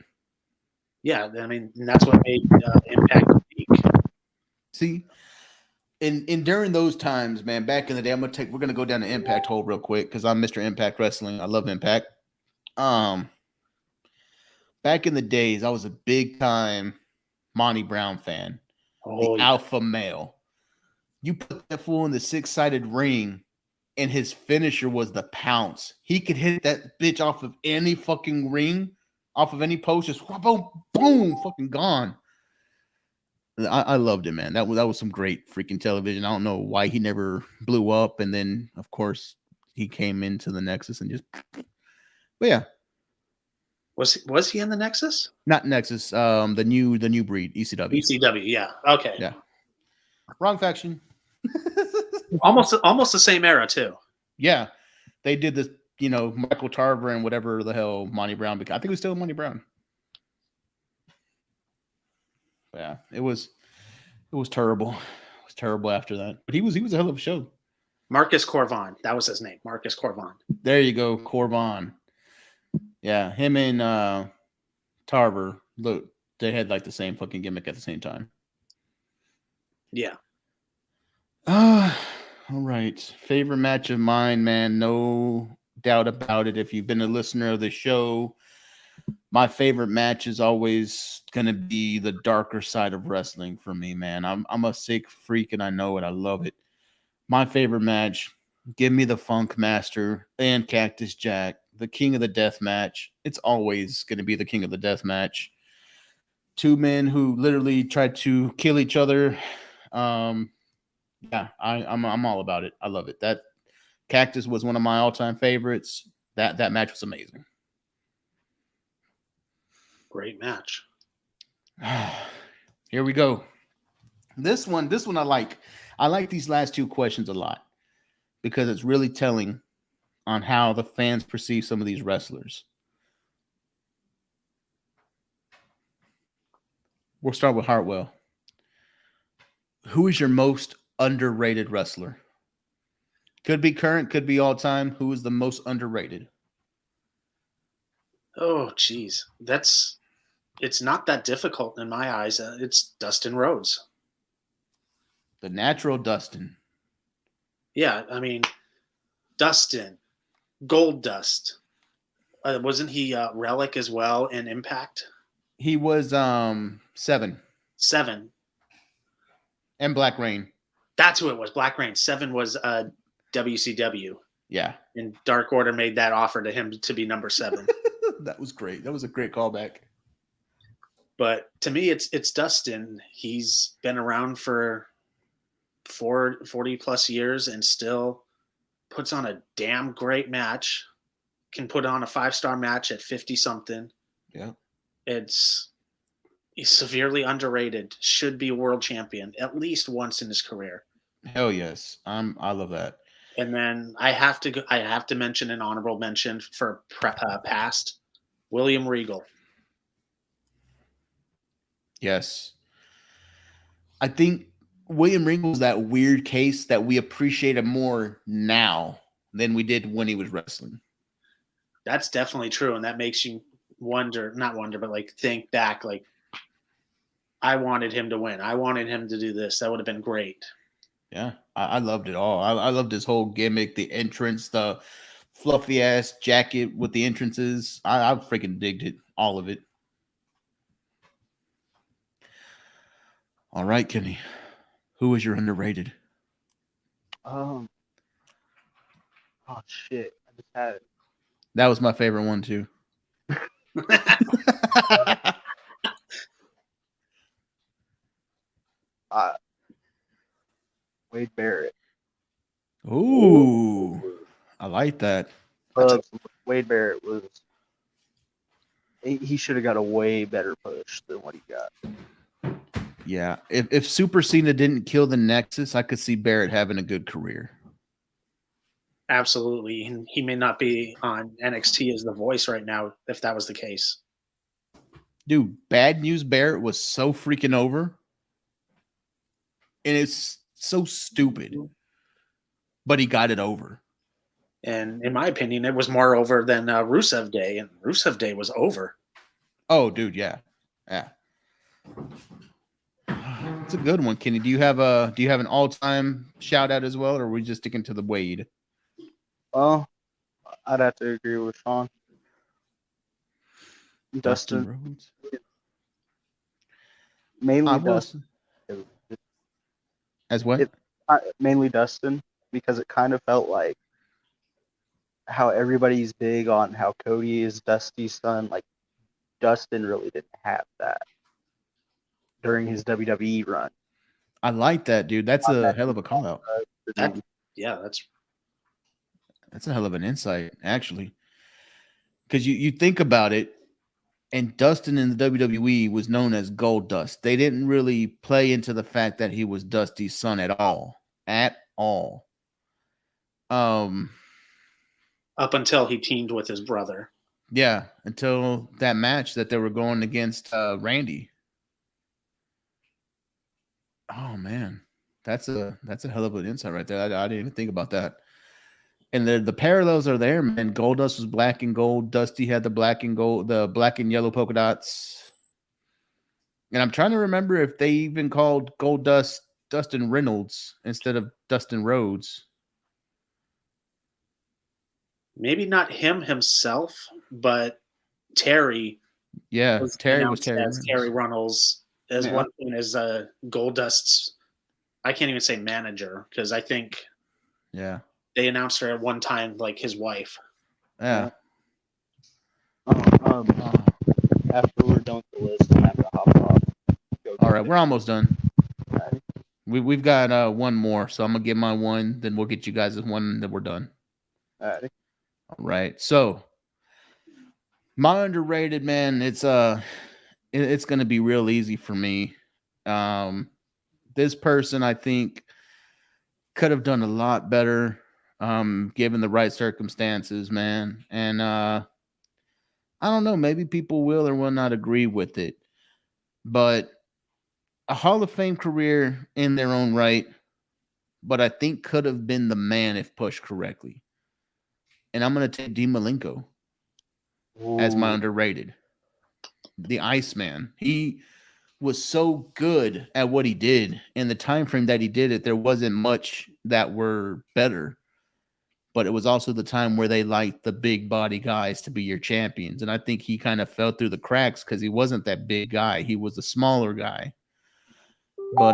Yeah, I mean, and that's what made Impact unique. See, and during those times, man, back in the day, we're gonna go down the Impact hole real quick because I'm Mr. Impact Wrestling. I love Impact. Back in the days, I was a big time Monty Brown fan. Oh, The alpha male. You put that fool in the 6-sided ring, and his finisher was the pounce. He could hit that bitch off of any fucking ring, off of any post, just boom, boom, fucking gone. I loved it, man. That was some great freaking television. I don't know why he never blew up, and then of course he came into the Nexus and just. But yeah, was he in the Nexus? not Nexus. The new breed, ECW. ECW, yeah. Okay. Yeah. Wrong faction. Almost the same era too. Yeah, they did this. Michael Tarver and whatever the hell Monty Brown became. I think it was still Monty Brown. But yeah, it was terrible. It was terrible after that. But he was a hell of a show. Marcus Corvon, that was his name. Marcus Corvon. There you go, Corvon. Yeah, him and Tarver. Look, they had like the same fucking gimmick at the same time. Yeah. All right. Favorite match of mine, man. No doubt about it. If you've been a listener of the show, my favorite match is always gonna be the darker side of wrestling for me, man. I'm a sick freak and I know it. I love it. My favorite match, give me the Funk Master and Cactus Jack, the King of the Death Match. It's always gonna be the King of the Death Match. Two men who literally tried to kill each other. Yeah, I'm all about it. I love it. That Cactus was one of my all-time favorites. That match was amazing. Great match. Here we go. This one I like. I like these last two questions a lot because it's really telling on how the fans perceive some of these wrestlers. We'll start with Hartwell. Who is your most underrated wrestler? Could be current, could be all time. Who is the most underrated? Oh, geez. It's not that difficult in my eyes. It's Dustin Rhodes. The natural Dustin. Yeah, I mean, Dustin, Gold Dust. Wasn't he Relic as well in Impact? He was 7. 7. And Black Rain. That's who it was. Black Rain. 7 was WCW. Yeah. And Dark Order made that offer to him to be number 7. That was great. That was a great callback. But to me, it's Dustin. He's been around for 40 plus years and still puts on a damn great match. Can put on a 5-star match at 50 something. Yeah. He's severely underrated. Should be a world champion at least once in his career. Hell yes. I love that. And then I have to mention an honorable mention for past William Regal. Yes. I think William Regal is that weird case that we appreciate him more now than we did when he was wrestling. That's definitely true. And that makes you think back, like, I wanted him to win. I wanted him to do this. That would have been great. Yeah, I loved it all. I loved his whole gimmick, the entrance, the fluffy ass jacket with the entrances. I freaking digged it, all of it. All right, Kenny, who is your underrated? Oh shit! I just had it. That was my favorite one too. Wade Barrett. Ooh, I like that. Wade Barrett was. He should have got a way better push than what he got. Yeah, if Super Cena didn't kill the Nexus, I could see Barrett having a good career. Absolutely. And he may not be on NXT as the voice right now if that was the case. Dude, Bad News Barrett was so freaking over. And it's so stupid. But he got it over. And in my opinion, it was more over than Rusev Day, and Rusev Day was over. Oh, dude, yeah. Yeah. It's a good one, Kenny. Do you have an all-time shout out as well, or are we just sticking to the Wade? Well, I'd have to agree with Sean. Dustin Rhodes. Mainly Dustin. As what? Mainly Dustin, because it kind of felt like how everybody's big on how Cody is Dusty's son. Like, Dustin really didn't have that during his WWE run. I like that, dude. That's a hell of a call out. That's a hell of an insight, actually. Because you think about it, and Dustin in the WWE was known as Goldust. They didn't really play into the fact that he was Dusty's son at all. At all. Up until he teamed with his brother. Yeah, until that match that they were going against Randy. Oh man, that's a hell of an insight right there. I didn't even think about that. And the parallels are there, man. Goldust was black and gold. Dusty had the black and gold, the black and yellow polka dots. And I'm trying to remember if they even called Goldust Dustin Reynolds instead of Dustin Rhodes. Maybe not him himself, but Terry. Yeah, Terry was Terry. As Terry Runnels. As one thing as Goldust's, I can't even say manager, because I think they announced her at one time like his wife. Yeah. After we're done with the list, I have to hop off. All right, we're almost done. We've got one more, so I'm gonna get my one, then we'll get you guys one, then we're done. All right. So my underrated, man, it's gonna be real easy for me. This person I think could have done a lot better, given the right circumstances, man. And I don't know, maybe people will or will not agree with it, but a Hall of Fame career in their own right, but I think could have been the man if pushed correctly. And I'm going to take Dean Malenko as my underrated. The Iceman. He was so good at what he did. In the time frame that he did it, there wasn't much that were better. But it was also the time where they liked the big body guys to be your champions. And I think he kind of fell through the cracks because he wasn't that big guy. He was a smaller guy. But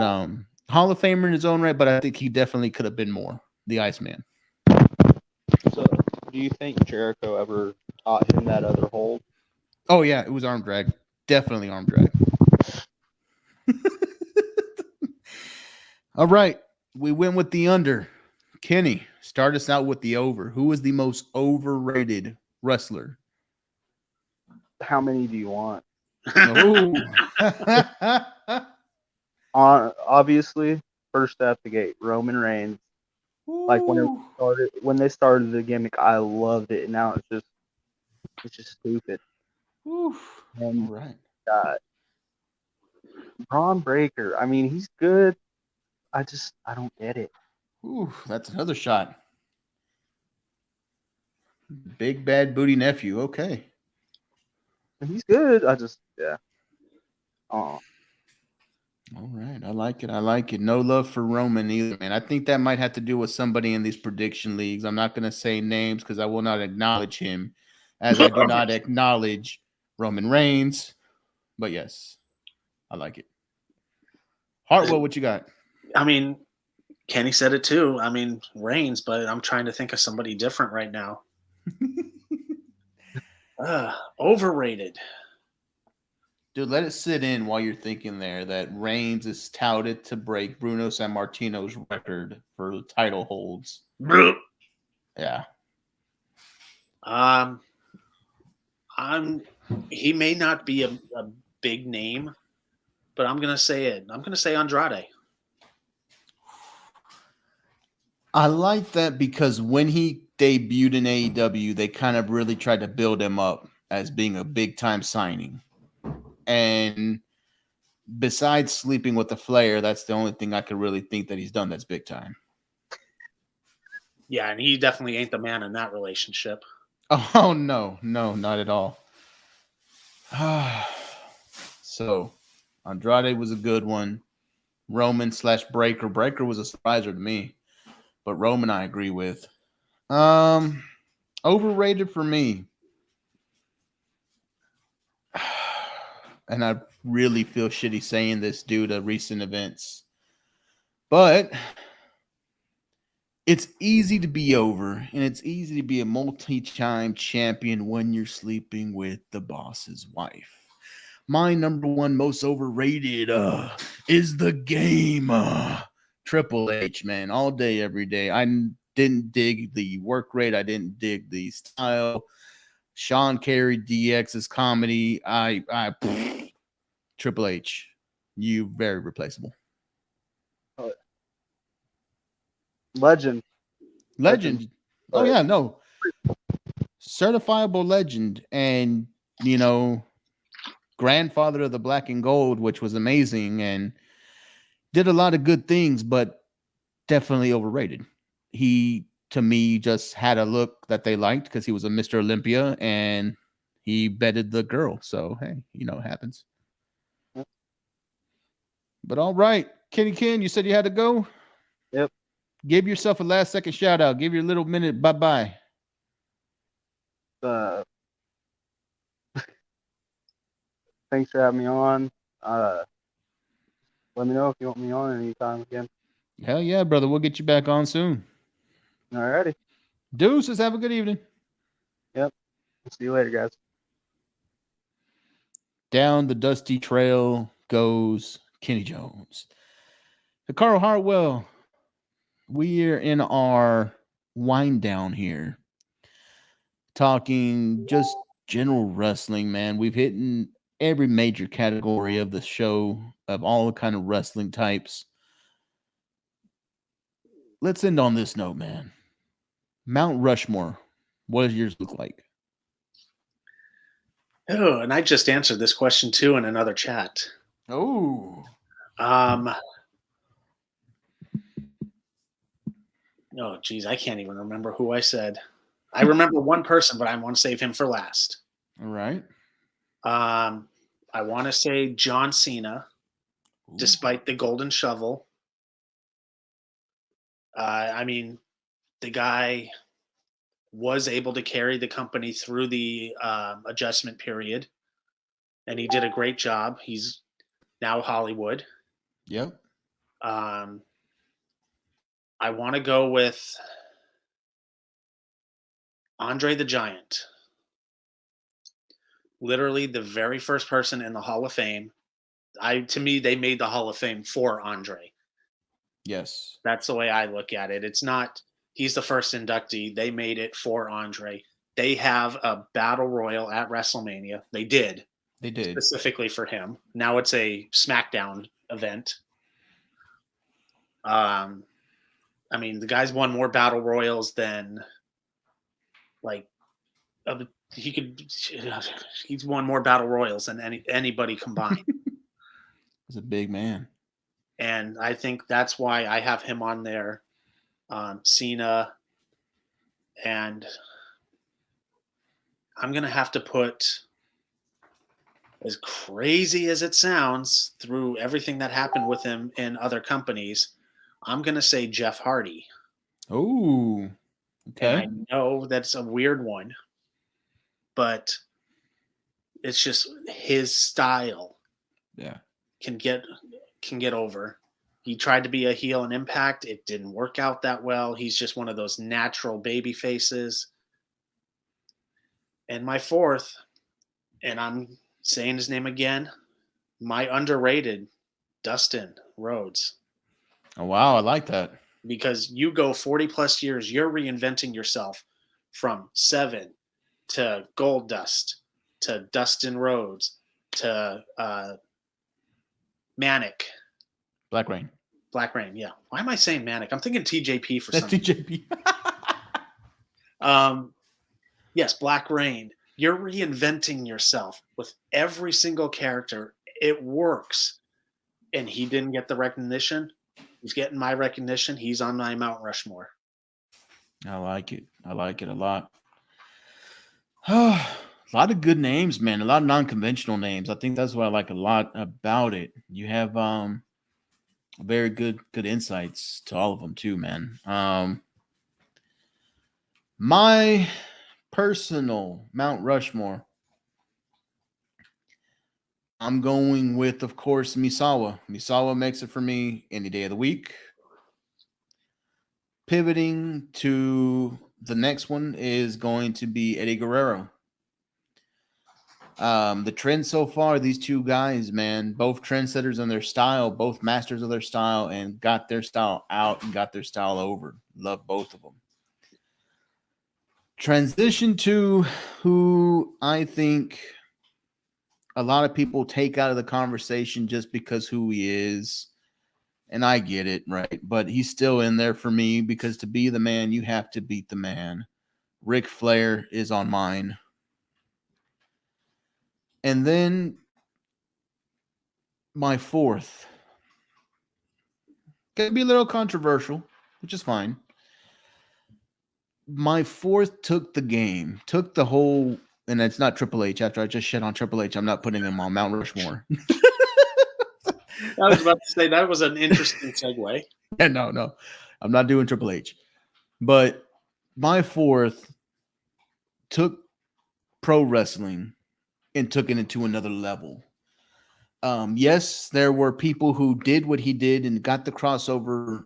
Hall of Famer in his own right, but I think he definitely could have been more. The Iceman. So, do you think Jericho ever taught him that other hold? Oh, yeah. It was arm drag. Definitely arm drag. All right. We went with the under. Kenny, start us out with the over. Who is the most overrated wrestler? How many do you want? Oh. Obviously, first at the gate, Roman Reigns. Ooh. Like when they started the gimmick, I loved it. And now it's just stupid. Ooh. And all right. Braun Breaker. I mean, he's good. I don't get it. Ooh, that's another shot. Big bad booty nephew. Okay. He's good. Oh. All right. I like it. I like it. No love for Roman either, man. I think that might have to do with somebody in these prediction leagues. I'm not going to say names because I will not acknowledge him, as I do not acknowledge Roman Reigns. But yes, I like it. Hartwell, what you got? I mean, Kenny said it too. I mean, Reigns, but I'm trying to think of somebody different right now. Overrated. Dude, let it sit in while you're thinking there that Reigns is touted to break Bruno Sammartino's record for title holds. Yeah. He may not be a big name, but I'm gonna say it. I'm gonna say Andrade. I like that because when he debuted in AEW, they kind of really tried to build him up as being a big time signing. And besides sleeping with the Flair, that's the only thing I could really think that he's done that's big time. Yeah, and he definitely ain't the man in that relationship. Oh, no, not at all. So, Andrade was a good one. Roman / Breaker. Breaker was a surpriser to me, but Roman I agree with. Overrated for me. And I really feel shitty saying this due to recent events. But it's easy to be over, and it's easy to be a multi-time champion when you're sleeping with the boss's wife. My number one most overrated is the game. Triple H, man, all day, every day. I didn't dig the work rate. I didn't dig the style. Sean carried DX's comedy. Triple H, you very replaceable. Legend. Oh yeah, no, certifiable legend, and grandfather of the Black and Gold, which was amazing and did a lot of good things, but definitely overrated. He, to me, just had a look that they liked because he was a Mr. Olympia and he bedded the girl. So hey, it happens. But all right, Kenny Ken, you said you had to go. Yep. Give yourself a last second shout out. Give your little minute bye bye. Thanks for having me on. Let me know if you want me on anytime again. Hell yeah, brother. We'll get you back on soon. Alrighty. Deuces, have a good evening. Yep. See you later, guys. Down the dusty trail goes Kenny Jones. To Carl Hartwell, we're in our wind down here. Talking just general wrestling, man. We've hit in every major category of the show, of all the kind of wrestling types. Let's end on this note, man. Mount Rushmore, what does yours look like? Oh, and I just answered this question too in another chat. Oh. Oh, geez, I can't even remember who I said. I remember one person, but I want to save him for last. All right. I want to say John Cena, despite the golden shovel. The guy was able to carry the company through the adjustment period, and he did a great job. He's now Hollywood. Yep. I want to go with Andre the Giant. Literally the very first person in the Hall of Fame. To me, they made the Hall of Fame for Andre. Yes. That's the way I look at it. It's not he's the first inductee. They made it for Andre. They have a battle royal at WrestleMania. They did. Specifically for him. Now it's a SmackDown event. The guy's won more battle royals than he's won more battle royals than anybody combined. He's a big man. And I think that's why I have him on there. Cena, and I'm going to have to put, as crazy as it sounds, through everything that happened with him in other companies, I'm going to say Jeff Hardy. Oh, okay. And I know that's a weird one, but it's just his style. Yeah. Can get over. He tried to be a heel in Impact. It didn't work out that well. He's just one of those natural baby faces. And my fourth, and I'm saying his name again, my underrated, Dustin Rhodes. Oh, wow. I like that. Because you go 40 plus years, you're reinventing yourself from 7 to Gold Dust to Dustin Rhodes to Manic. Black Rain, yeah. Why am I saying Manic? I'm thinking TJP for some reason. TJP. Yes, Black Rain. You're reinventing yourself with every single character. It works. And he didn't get the recognition. He's getting my recognition. He's on my Mount Rushmore. I like it. I like it a lot. A lot of good names, man. A lot of non-conventional names. I think that's what I like a lot about it. You have very good insights to all of them too, man. My personal Mount Rushmore, I'm going with, of course, Misawa. Misawa makes it for me any day of the week. Pivoting to the next one is going to be Eddie Guerrero. The trend so far, these two guys, man, both trendsetters in their style, both masters of their style, and got their style out and got their style over. Love both of them. Transition to who I think a lot of people take out of the conversation just because who he is. And I get it, right? But he's still in there for me because to be the man, you have to beat the man. Ric Flair is on mine. And then my fourth. Gonna be a little controversial, which is fine. My fourth took the game, took the whole, and it's not Triple H. After I just shit on Triple H, I'm not putting him on Mount Rushmore. I was about to say that was an interesting segue. Yeah, no, I'm not doing Triple H. But my fourth took pro wrestling and took it into another level. Yes, there were people who did what he did and got the crossover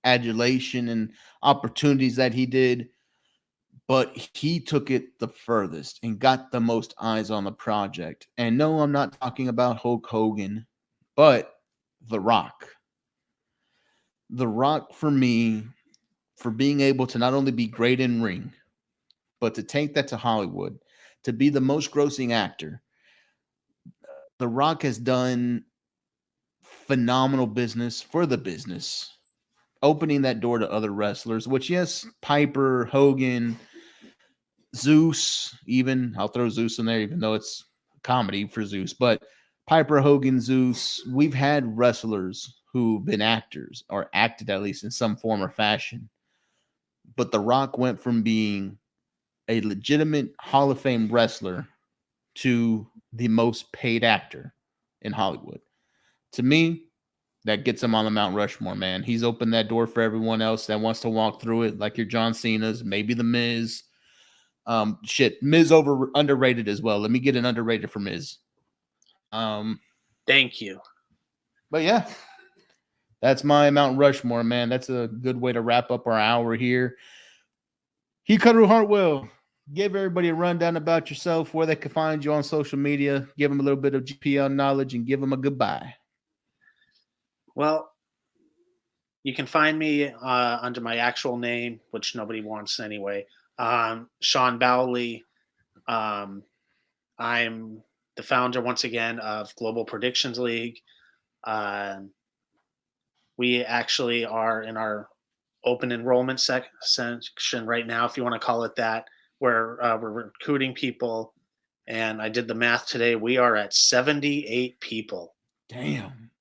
adulation and opportunities that he did, but he took it the furthest and got the most eyes on the project. And no, I'm not talking about Hulk Hogan, but The Rock. The Rock, for me, for being able to not only be great in ring, but to take that to Hollywood, to be the most grossing actor. The Rock has done phenomenal business for the business, opening that door to other wrestlers, which, yes, Piper, Hogan, Zeus, even. I'll throw Zeus in there, even though it's comedy for Zeus. But Piper, Hogan, Zeus, we've had wrestlers who've been actors or acted at least in some form or fashion. But The Rock went from being a legitimate Hall of Fame wrestler to the most paid actor in Hollywood. To me, that gets him on the Mount Rushmore, man. He's opened that door for everyone else that wants to walk through it, like your John Cena's, maybe the Miz. Miz underrated as well. Let me get an underrated for Miz. Thank you. But yeah, that's my Mount Rushmore, man. That's a good way to wrap up our hour here. Hikaru Hartwell, give everybody a rundown about yourself, where they can find you on social media, give them a little bit of GPL knowledge, and give them a goodbye. Well, you can find me under my actual name, which nobody wants anyway. Sean Bowley. I'm the founder, once again, of Global Predictions League. We actually are in our open enrollment section right now, if you want to call it that, where we're recruiting people. And I did the math today. We are at 78 people. Damn.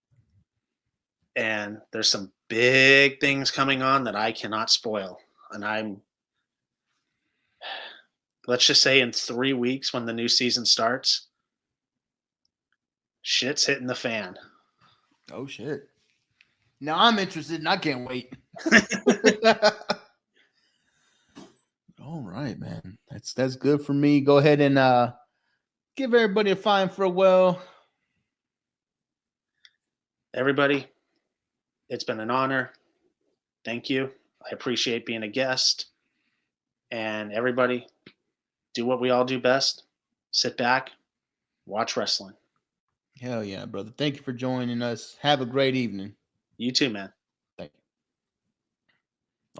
And there's some big things coming on that I cannot spoil. And let's just say in 3 weeks when the new season starts, shit's hitting the fan. Oh, shit. Now I'm interested and I can't wait. All right, man. That's good for me. Go ahead and give everybody a fine farewell. Everybody, it's been an honor. Thank you. I appreciate being a guest. And everybody, do what we all do best. Sit back, watch wrestling. Hell yeah, brother. Thank you for joining us. Have a great evening. You too, man. Thank you.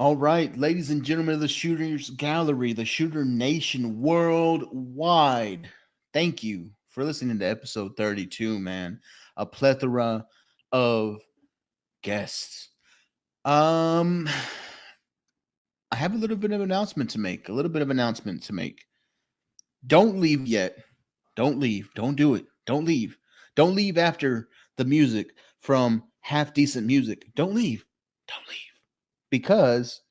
All right, ladies and gentlemen of the Shooters Gallery, the Shooter Nation worldwide. Thank you for listening to episode 32, man. A plethora of guests. I have a little bit of announcement to make. Don't leave yet. Don't leave. Don't do it. Don't leave. Don't leave after the music from Half Decent Music. Don't leave. Don't leave. Because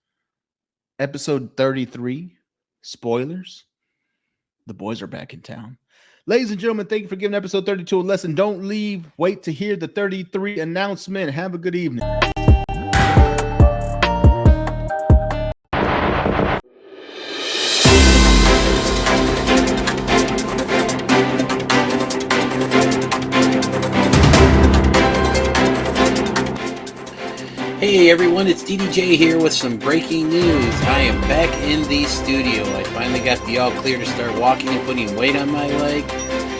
episode 33, spoilers, the boys are back in town. Ladies and gentlemen, thank you for giving episode 32 a lesson. Don't leave. Wait to hear the 33 announcement. Have a good evening. Hey everyone, it's DDJ here with some breaking news. I am back in the studio. I finally got the all clear to start walking and putting weight on my leg.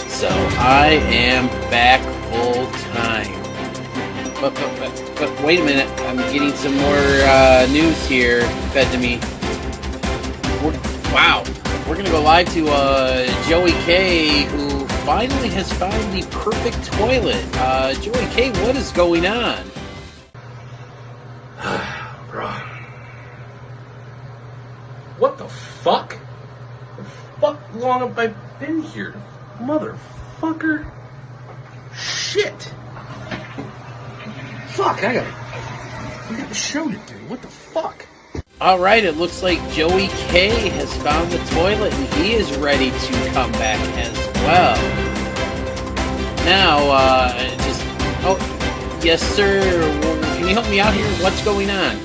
So I am back full time. But wait a minute, I'm getting some more news here fed to me. Wow, we're gonna go live to Joey K, who finally has found the perfect toilet. Joey K, what is going on? Bro. What the fuck? The fuck long have I been here? Motherfucker. Shit. Fuck, we got the show to do. What the fuck? Alright, it looks like Joey K has found the toilet and he is ready to come back as well. Now, yes sir, can you help me out here? What's going on?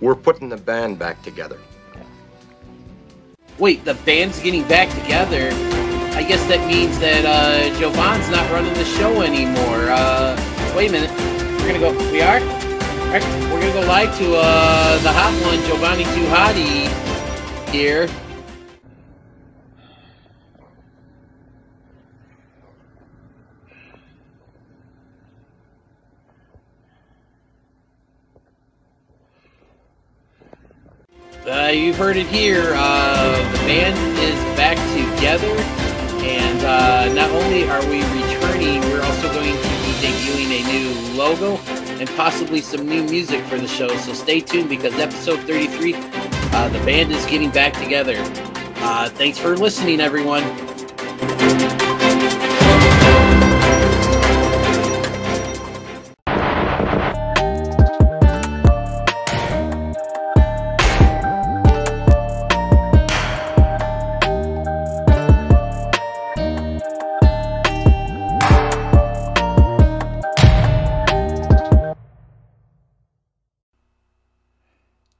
We're putting the band back together. Wait, the band's getting back together? I guess that means that Jovan's not running the show anymore. Wait a minute. We are? Alright, we're gonna go live to the hot one, Giovanni Too Hottie here. You've heard it here. The band is back together, and not only are we returning, we're also going to be debuting a new logo and possibly some new music for the show. So stay tuned because episode 33, the band is getting back together. Thanks for listening, everyone.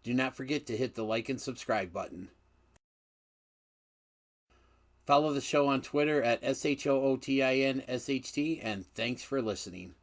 Do not forget to hit the like and subscribe button. Follow the show on Twitter at SHOOTINSHT, and thanks for listening.